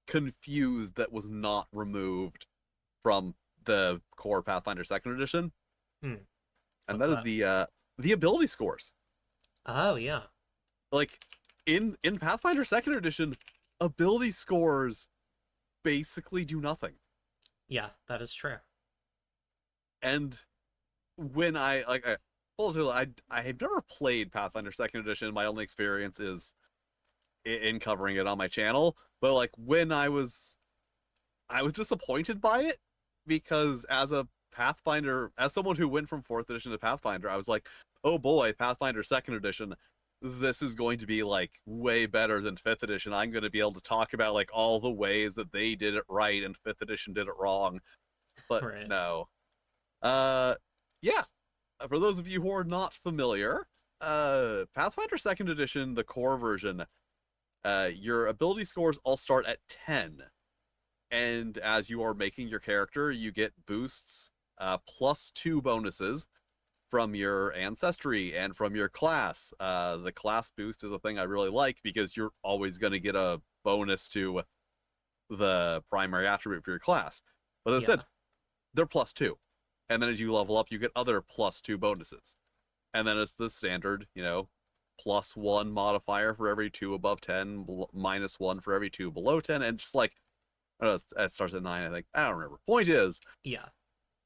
confused that was not removed from the core Pathfinder second edition, Hmm. and What's that is that? the ability scores. Oh yeah. Like in Pathfinder second edition, ability scores basically do nothing. Yeah, that is true. And when I have never played Pathfinder Second Edition. My only experience is in covering it on my channel. But like when I was disappointed by it because as a Pathfinder, as someone who went from fourth edition to Pathfinder, I was like, oh boy, Pathfinder Second Edition. This is going to be like way better than fifth edition. I'm going to be able to talk about like all the ways that they did it right and fifth edition did it wrong. But Right. no. Uh, yeah, for those of you who are not familiar, Pathfinder Second Edition, the core version, your ability scores all start at 10, and as you are making your character, you get boosts, +2 bonuses from your ancestry and from your class. The class boost is a thing I really like because you're always going to get a bonus to the primary attribute for your class. But as I said, Yeah. they're +2. And then as you level up, you get other +2 bonuses. And then it's the standard, +1 modifier for every 2 above 10, -1 for every 2 below 10, and just like, I don't know, it starts at 9, I think. I don't remember. Point is, Yeah.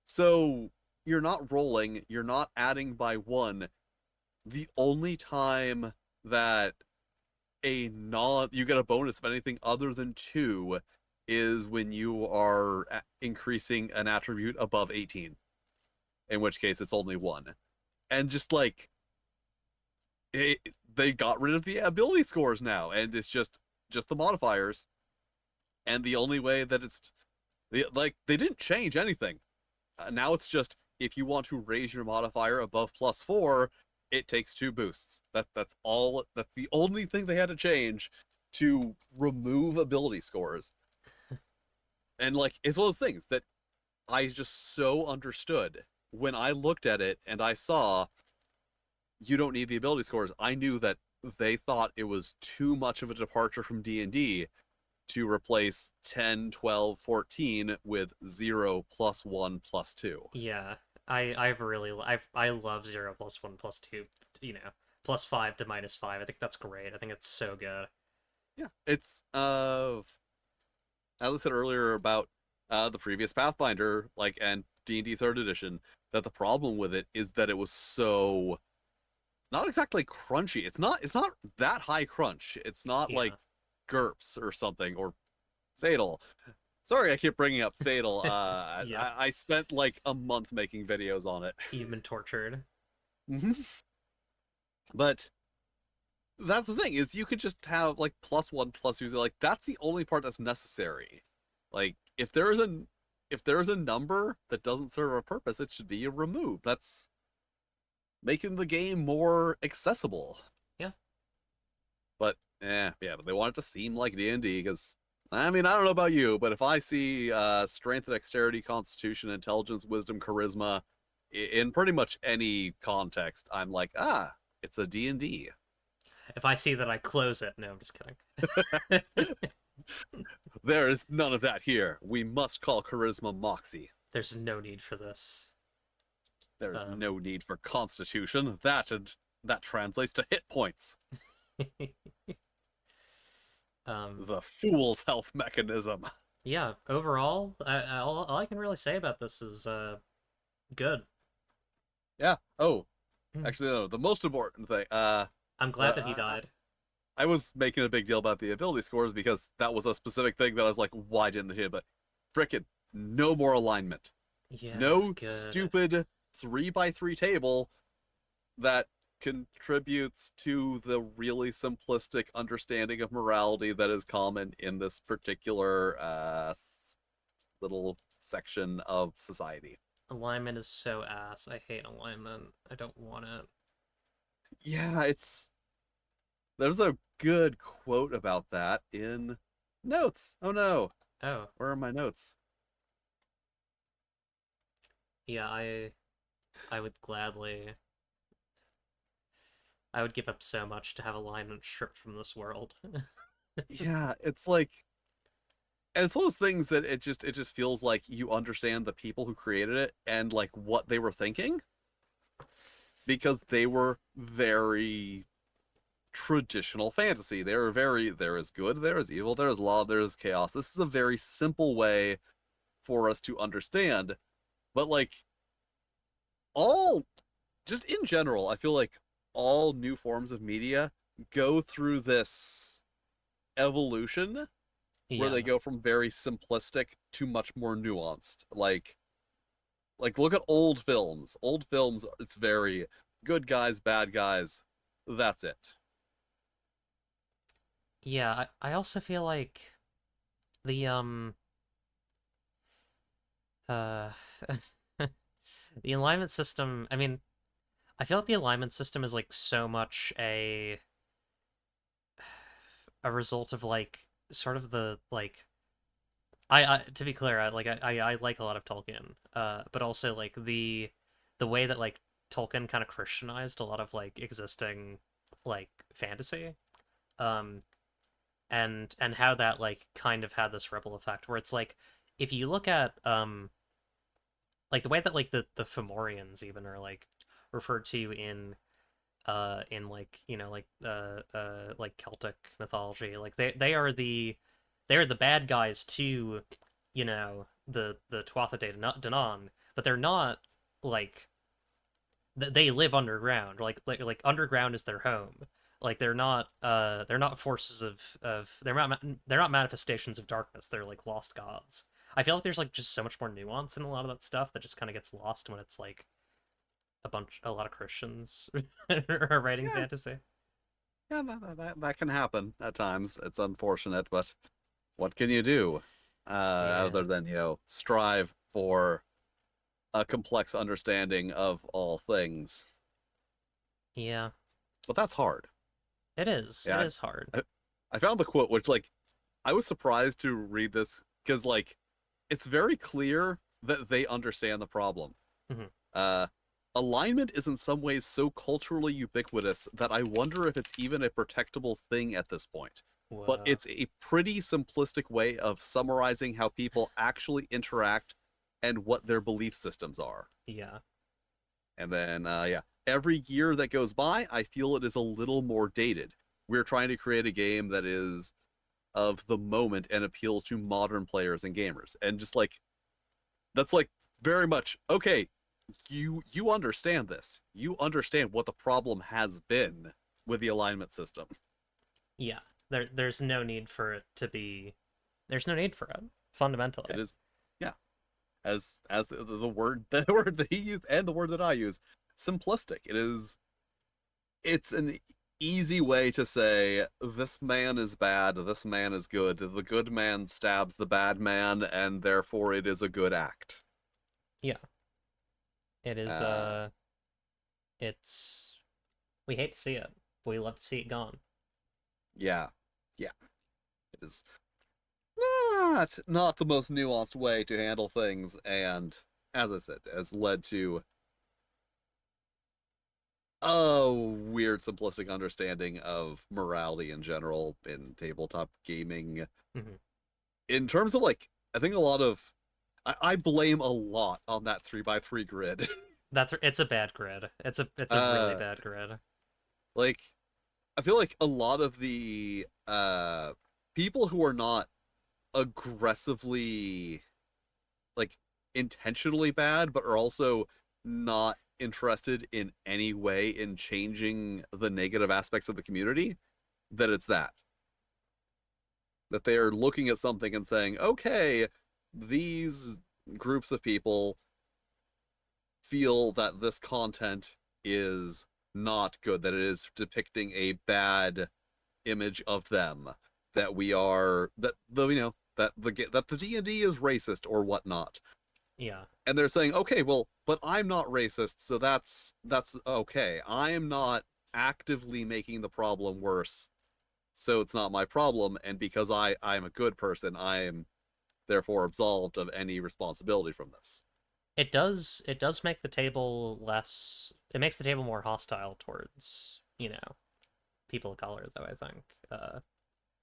so you're not rolling, you're not adding by 1. The only time that you get a bonus of anything other than 2 is when you are increasing an attribute above 18, in which case it's only 1. And just like it, they got rid of the ability scores now, and it's just the modifiers. And the only way that like they didn't change anything. Now it's just if you want to raise your modifier above +4, it takes 2 boosts. That's all. That's the only thing they had to change to remove ability scores. And like it's one of those things that I just so understood when I looked at it and I saw you don't need the ability scores. I knew that they thought it was too much of a departure from D&D to replace 10, 12, 14 with 0 +1 +2. Yeah. I've really I love 0 +1 +2, +5 to -5. I think that's great. I think it's so good. Yeah, it's as I said earlier about the previous Pathfinder, like and D&D third edition, that the problem with it is that it was so not exactly crunchy. It's not that high crunch. It's not like Yeah. GURPS or something or Fatal. Sorry, I keep bringing up Fatal. Yeah. I spent like a month making videos on it. You've been tortured. Mhm. But that's the thing is you could just have like +1 +2. Like that's the only part that's necessary. Like if there's a number that doesn't serve a purpose, it should be removed. That's making the game more accessible. Yeah. But yeah, but they want it to seem like D&D because I mean I don't know about you, but if I see strength, dexterity, constitution, intelligence, wisdom, charisma in pretty much any context, I'm like, it's a D&D. If I see that, I close it. No, I'm just kidding. There is none of that here. We must call charisma moxie. There's no need for this. There is Um, no need for constitution. That translates to hit points. um, The fool's health mechanism. yeah. Overall, all I can really say about this is good. Yeah. Oh, Hmm. actually, no. The most important thing. I'm glad that he Uh, died. I was making a big deal about the ability scores because that was a specific thing that I was like, why didn't they hit? But frickin' no more alignment. Yeah, No good. stupid 3x3 table that contributes to the really simplistic understanding of morality that is common in this particular little section of society. Alignment is so ass. I hate alignment. I don't want it. Yeah, there's a good quote about that in notes. Oh no, Oh, where are my notes? yeah, I would gladly I would give up so much to have alignment stripped from this world. Yeah, it's like, and it's one of those things that it just feels like you understand the people who created it and like what they were thinking because they were very traditional fantasy. They were very, there is good, there is evil, there is law, there is chaos. This is a very simple way for us to understand. But like all, just in general, I feel like all new forms of media go through this evolution where they Yeah. go from very simplistic to much more nuanced. Like look at old films. Old films, it's very good guys, bad guys. That's it. Yeah, I also feel like the uh the alignment system, I mean, I feel like the alignment system is like so much a result of like sort of the like I to be clear, I like a lot of Tolkien, but also like the way that like Tolkien kind of Christianized a lot of like existing like fantasy, um, and how that like kind of had this ripple effect where it's like if you look at like the way that like the Fomorians even are like referred to in like you know like Celtic mythology. Like they are the bad guys to you know the Tuatha De Danann, but they're not like they live underground. Like underground is their home. Like they're not forces of they're not manifestations of darkness. They're like lost gods. I feel like there's like just so much more nuance in a lot of that stuff that just kind of gets lost when it's like a lot of Christians are writing Yeah, fantasy. yeah, that can happen at times. It's unfortunate, but what can you do? Other Yeah. than, strive for a complex understanding of all things. Yeah. But that's hard. It is. It Yeah, is hard. I found the quote, which like I was surprised to read this because like it's very clear that they understand the problem. Hmm. Uh, alignment is in some ways so culturally ubiquitous that I wonder if it's even a protectable thing at this point. But Whoa. it's a pretty simplistic way of summarizing how people actually interact and what their belief systems are. Yeah. And then, yeah, every year that goes by, I feel it is a little more dated. We're trying to create a game that is of the moment and appeals to modern players and gamers. And just like, that's like very much, okay, you understand this. You understand what the problem has been with the alignment system. Yeah. There's no need for it to be there's no need for it, fundamentally. It is, yeah, as the word the word that he used and the word that I use. simplistic. It's an easy way to say this man is bad, this man is good. The good man stabs the bad man, and therefore it is a good act. Yeah. It is Uh, it's we hate to see it, but we love to see it gone. yeah, yeah. It is not the most nuanced way to handle things, and as I said, has led to a weird simplistic understanding of morality in general in tabletop gaming. Hmm. In terms of like, I think a lot of I blame a lot on that 3x3 grid. It's a bad grid. It's a really uh bad grid. like I feel like a lot of the people who are not aggressively like intentionally bad, but are also not interested in any way in changing the negative aspects of the community, that it's that they are looking at something and saying, okay, these groups of people feel that this content is not good, that it is depicting a bad image of them, that we are that the that the D&D is racist or whatnot. Yeah. And they're saying, okay, well, but I'm not racist, so that's okay. I am not actively making the problem worse, so it's not my problem. And because I'm a good person, I am therefore absolved of any responsibility from this. It does make the table less it makes the table more hostile towards, people of color though, I think.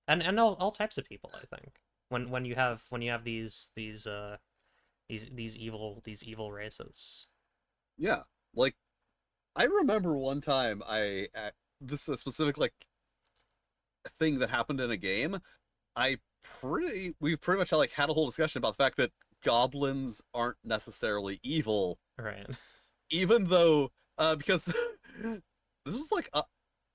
And all types of people, I think. When you have these evil races. Yeah, like I remember one time this is a specific like thing that happened in a game. We pretty much like had a whole discussion about the fact that goblins aren't necessarily evil, Right. even though because this was like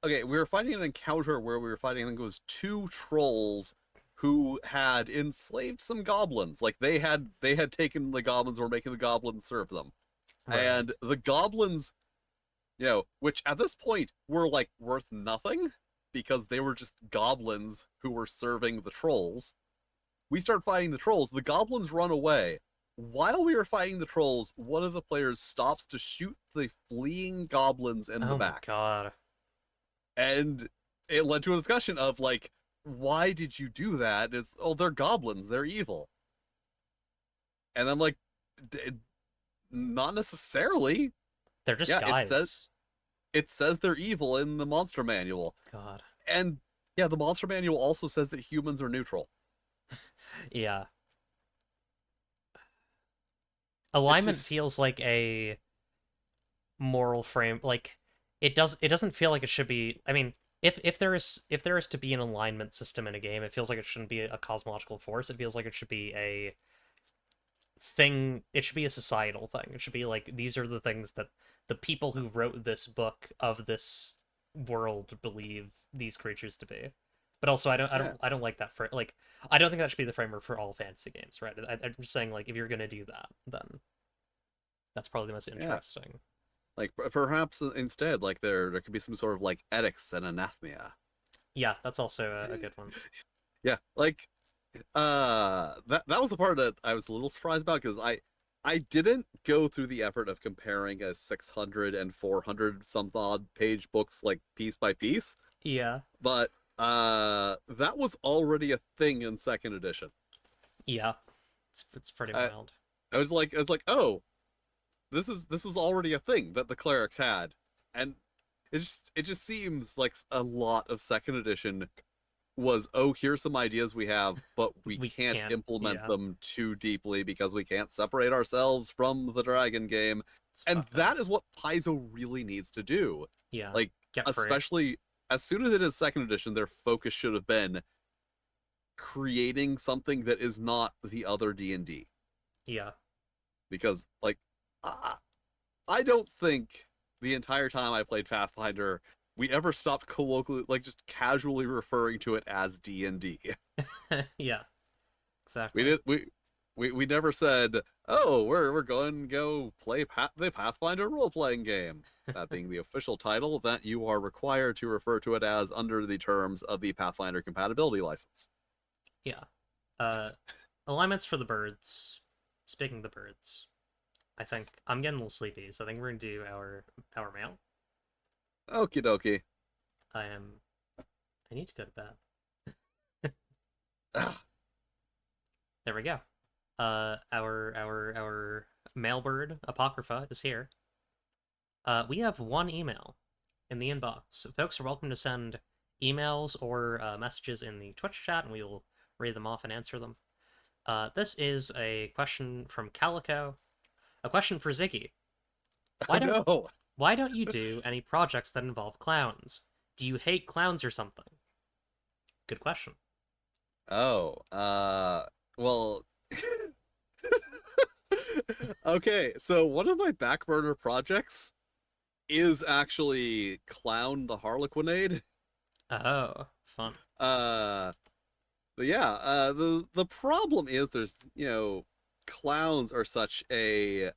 okay, we were fighting an encounter where we were fighting, I think it was two trolls who had enslaved some goblins. Like they had taken the goblins, were making the goblins serve them, Right. and the goblins, which at this point were like worth nothing because they were just goblins who were serving the trolls. We start fighting the trolls. The goblins run away. While we are fighting the trolls, one of the players stops to shoot the fleeing goblins in the Oh my back. god. And it led to a discussion of like, why did you do that? It's, oh, they're goblins, they're evil. And I'm like, not necessarily. They're just Yeah, guys. it says they're evil in the monster manual. God. And yeah, the monster manual also says that humans are neutral. Yeah. It's Alignment just feels like a moral frame, like it doesn't feel like it should be. I mean, if there is to be an alignment system in a game, it feels like it shouldn't be a cosmological force. It feels like it should be a thing. It should be a societal thing. It should be like, these are the things that the people who wrote this book of this world believe these creatures to be. But also, I don't, I yeah, don't, I don't like that for like. I don't think that should be the framework for all fantasy games, right? I'm just saying, like, if you're gonna do that, then that's probably the most yeah. interesting. Like perhaps instead, like there could be some sort of like ethics and anathema. Yeah, that's also a good one. Yeah, like that was the part that I was a little surprised about because I didn't go through the effort of comparing a 600 and 400 some odd page books like piece by piece, Yeah, but that was already a thing in second edition. yeah, it's pretty I, wild. I was like, oh, this was already a thing that the clerics had, and it just seems like a lot of second edition was, oh, here's some ideas we have, but we We can't can't. implement Yeah, them too deeply because we can't separate ourselves from the dragon game. it's And fucked up. that is what Paizo really needs to do. Yeah, Like, get free. especially as soon as it is second edition, their focus should have been creating something that is not the other D&D. Yeah, Because, like, I, I don't think the entire time I played Pathfinder, we ever stopped colloquially, like, just casually referring to it as D&D. yeah, We exactly. did we never said Oh, we're going to go play the Pathfinder role playing game. That being the official title that you are required to refer to it as under the terms of the Pathfinder compatibility license. Yeah. Uh, alignments for the birds. Speaking of the birds, I think I'm getting a little sleepy, so I think we're gonna do our mail. Okie dokie. I am. I need to go to bed. Ah, There we go. Our mailbird apocrypha is here. We have one email in the inbox. Folks are welcome to send emails or messages in the Twitch chat, and we will read them off and answer them. This is a question from Calico. A question for Ziggy. oh Why don't no. why don't you do any projects that involve clowns? Do you hate clowns or something? Good question. Oh, well, okay, so one of my back burner projects is actually Clown the Harlequinade. Oh, fun. Uh, but yeah, the problem is there's, clowns are such a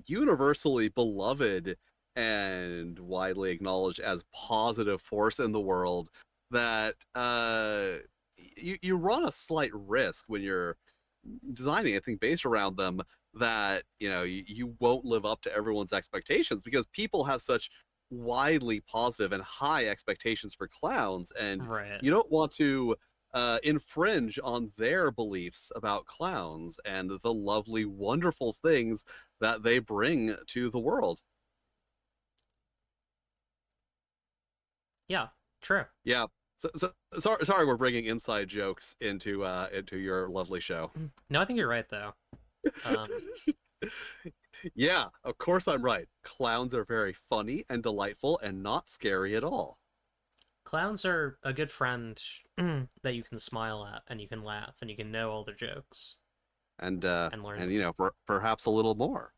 universally beloved and widely acknowledged as positive force in the world that you run a slight risk when you're designing anything based around them that you won't live up to everyone's expectations because people have such widely positive and high expectations for clowns, and Right. you don't want to infringe on their beliefs about clowns and the lovely, wonderful things that they bring to the world. Yeah, true. Yeah. Sorry, we're bringing inside jokes into your lovely show. No, I think you're right though. Um, Yeah, of course I'm right. Clowns are very funny and delightful and not scary at all. Clowns are a good friend that you can smile at and you can laugh and you can know all their jokes and learn And them. perhaps a little more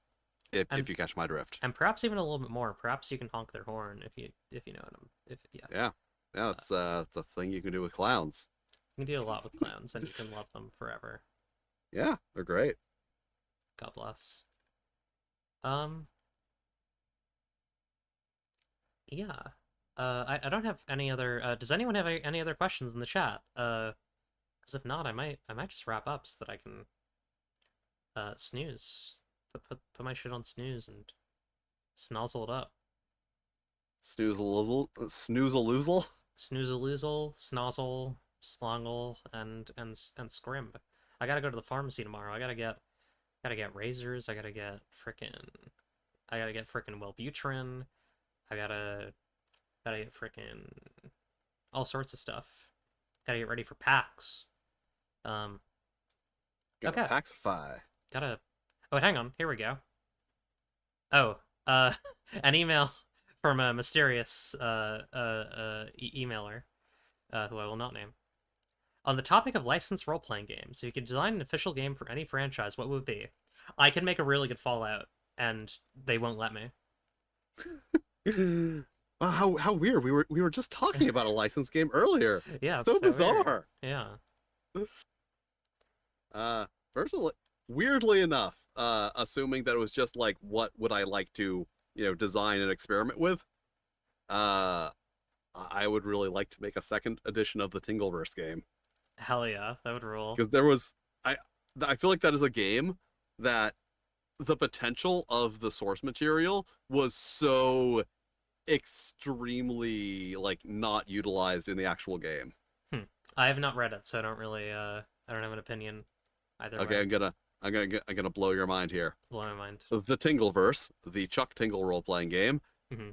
And if you catch my drift. and perhaps even a little bit more. Perhaps you can honk their horn if you know what I'm if yeah. Yeah. Yeah, it's a thing you can do with clowns. You can do a lot with clowns and you can love them forever. Yeah, they're great. God bless. Um yeah. I don't have any other does anyone have any other questions in the chat? Because if not, I might just wrap up so that I can snooze. Put my shit on snooze and snozzle it up. Snooze-a-loozle. Snoozaloozle, snozzle, slongle, and scrimp. I gotta go to the pharmacy tomorrow. I gotta get razors. I gotta get frickin' Wellbutrin. I gotta get frickin' all sorts of stuff. Gotta get ready for PAX. Um, Gotta okay. Paxify. Gotta. Oh, hang on. Here we go. Oh, an email from a mysterious emailer, who I will not name. On the topic of licensed role-playing games, if you could design an official game for any franchise, what would it be? I can make a really good Fallout, and they won't let me. Wow, how weird. We were just talking about a licensed game earlier. Yeah, it's So so weird. bizarre. Yeah. Uh, personally, weirdly enough, assuming that it was just like what would I like to, design and experiment with, uh, I would really like to make a second edition of the Tingleverse game Hell yeah, that would rule. because there was I I feel like that is a game that the potential of the source material was so extremely like not utilized in the actual game. Hmm. I have not read it, so I don't really, I don't have an opinion either Okay, way. I'm gonna blow your mind here. Blow my mind. The Tingleverse, the Chuck Tingle role playing game, Hmm.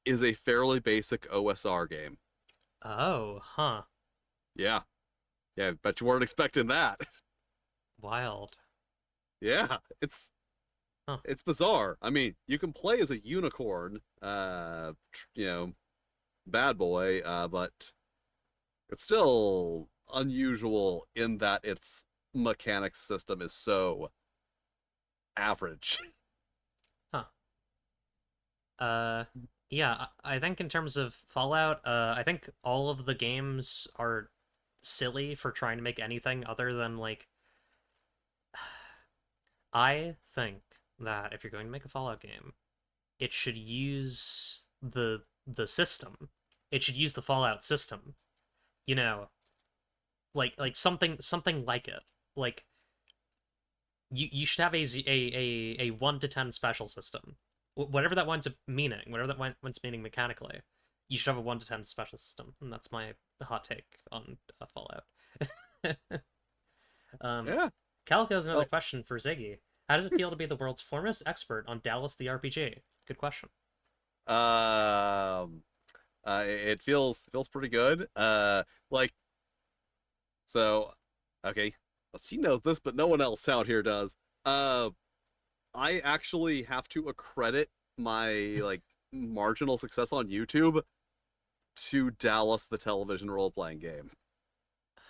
is a fairly basic OSR game. Oh, huh. Yeah, yeah, bet you weren't expecting that. Wild. Yeah, it's Huh. it's bizarre. I mean, you can play as a unicorn, bad boy, but it's still unusual in that its mechanics system is so average. Huh. Uh, yeah, I think in terms of Fallout, I think all of the games are silly for trying to make anything other than like I think that if you're going to make a Fallout game, it should use the system. It should use the Fallout system. You know, like something like it. Like you should have a 1 to 10 special system. Whatever that winds up meaning, whatever that winds meaning mechanically, you should have a 1 to 10 special system, and that's my hot take on Fallout. Yeah. Calico has another Well, question for Ziggy. How does it feel to be the world's foremost expert on Dallas the RPG? Good question. um, it feels pretty good. Like so. Okay, well, she knows this, but no one else out here does. Uh, I actually have to accredit my like marginal success on YouTube to Dallas the television role playing game.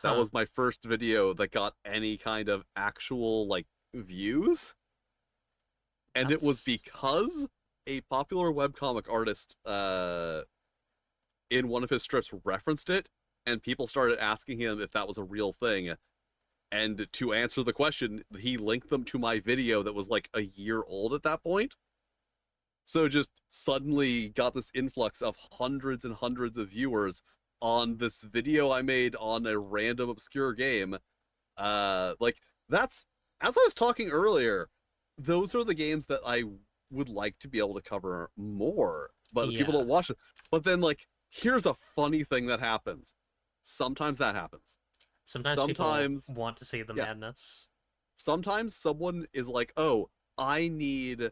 That Huh. was my first video that got any kind of actual like views, and it was That's because a popular webcomic artist in one of his strips referenced it, and people started asking him if that was a real thing. And to answer the question, he linked them to my video that was like a year old at that point. So just suddenly got this influx of hundreds and hundreds of viewers on this video I made on a random obscure game. Like that's as I was talking earlier, those are the games that I would like to be able to cover more, but people yeah. don't watch it. But then like here's a funny thing that happens. Sometimes that happens. Sometimes people Sometimes want to see the yeah, madness. sometimes someone is like, "Oh, I need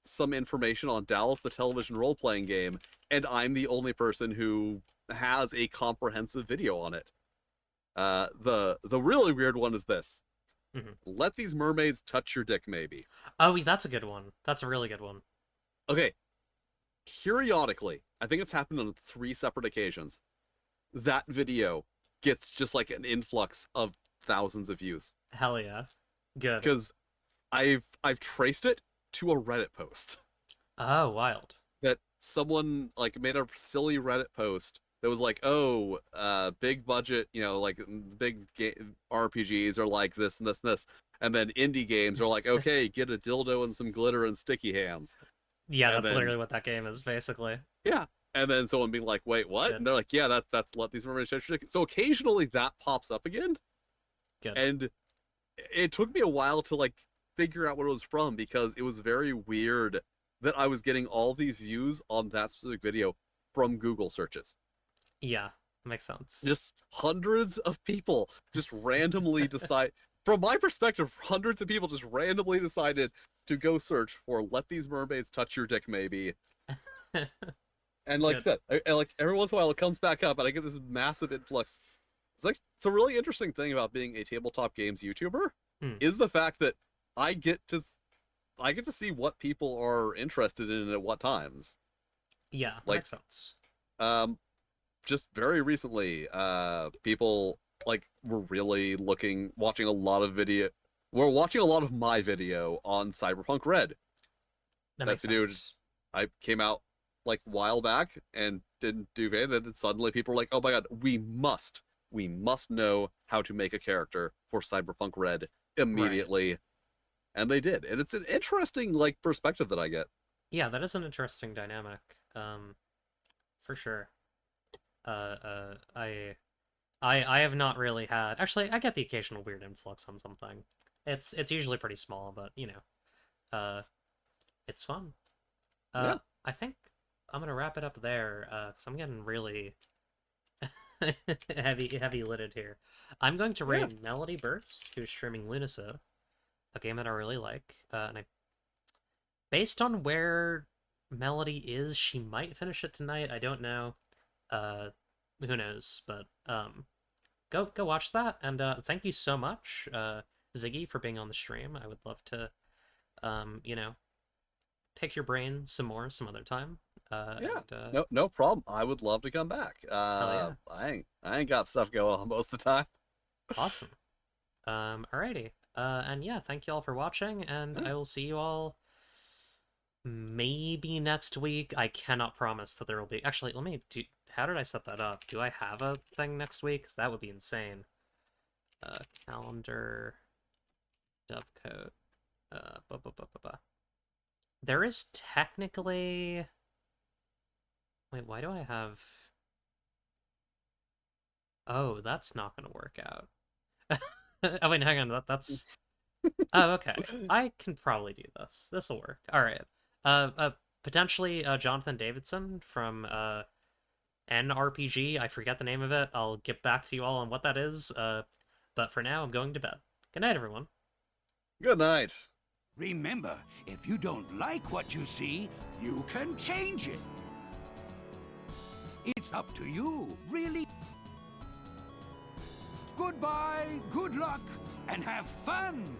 some information on Dallas the television role playing game," and I'm the only person who has a comprehensive video on it. The really weird one is this: Hmm. let these mermaids touch your dick, maybe. Oh, that's a good one. That's a really good one. Okay, periodically, I think it's happened on 3 separate occasions. That video gets just like an influx of thousands of views Hell yeah. Good. because I've traced it to a Reddit post Oh, wild. that someone like made a silly Reddit post that was like, "Oh, big budget, like RPGs are like this and this and this," and then indie games are like, "Okay, get a dildo and some glitter and sticky hands," Yeah, and that's then literally what that game is, basically. yeah, and then someone being like, "Wait, what?" Good. And they're like, "Yeah, that's let these mermaids touch your dick." So occasionally that pops up again, Good. and it took me a while to like figure out what it was from because it was very weird that I was getting all these views on that specific video from Google searches. Yeah, makes sense. Just hundreds of people just randomly decide from my perspective, hundreds of people just randomly decided to go search for let these mermaids touch your dick maybe. And like I Good. said, like every once in a while it comes back up and I get this massive influx. It's a really interesting thing about being a tabletop games YouTuber Hmm. is the fact that I get to I get to see what people are interested in at what times. Yeah, that Like makes sense. um just very recently, people like were really watching a lot of video. We're watching a lot of my video on Cyberpunk Red. That That makes video sense. I came out like a while back and didn't do very. Then suddenly people were like, "Oh my god, we must know how to make a character for Cyberpunk Red Right. immediately," and they did. And it's an interesting like perspective that I get. Yeah, that is an interesting dynamic. For sure. I have not really had. Actually, I get the occasional weird influx on something. It's usually pretty small, but it's fun. Yeah, I think I'm gonna wrap it up there. Cause I'm getting really heavy lidded here. I'm going to yeah. rate Melody Burst, who's streaming Lunasa, a game that I really like. And I, based on where Melody is, she might finish it tonight. I don't know. Uh, who knows? But go watch that. And thank you so much, Ziggy, for being on the stream. I would love to, you know, pick your brain some more some other time. Yeah, And no problem. I would love to come back. hell yeah, I ain't got stuff going on most of the time. awesome. Alrighty. And yeah, thank you all for watching, and Yeah. I will see you all maybe next week. I cannot promise that there will be. Actually, let me do. How did I set that up? Do I have a thing next week? Because that would be insane. Calendar, Dovecote. Bu- bu- bu- bu- bu. There is technically... Wait, why do I have... Oh, that's not gonna work out. Oh, wait, hang on, that's... Oh, okay. I can probably do this. This'll work. Alright. Potentially, Jonathan Davidson from, NRPG. I forget the name of it. I'll get back to you all on what that is. But for now, I'm going to bed. Good night, everyone. Good night. Remember, if you don't like what you see, you can change it. It's up to you, really. Goodbye, good luck, and have fun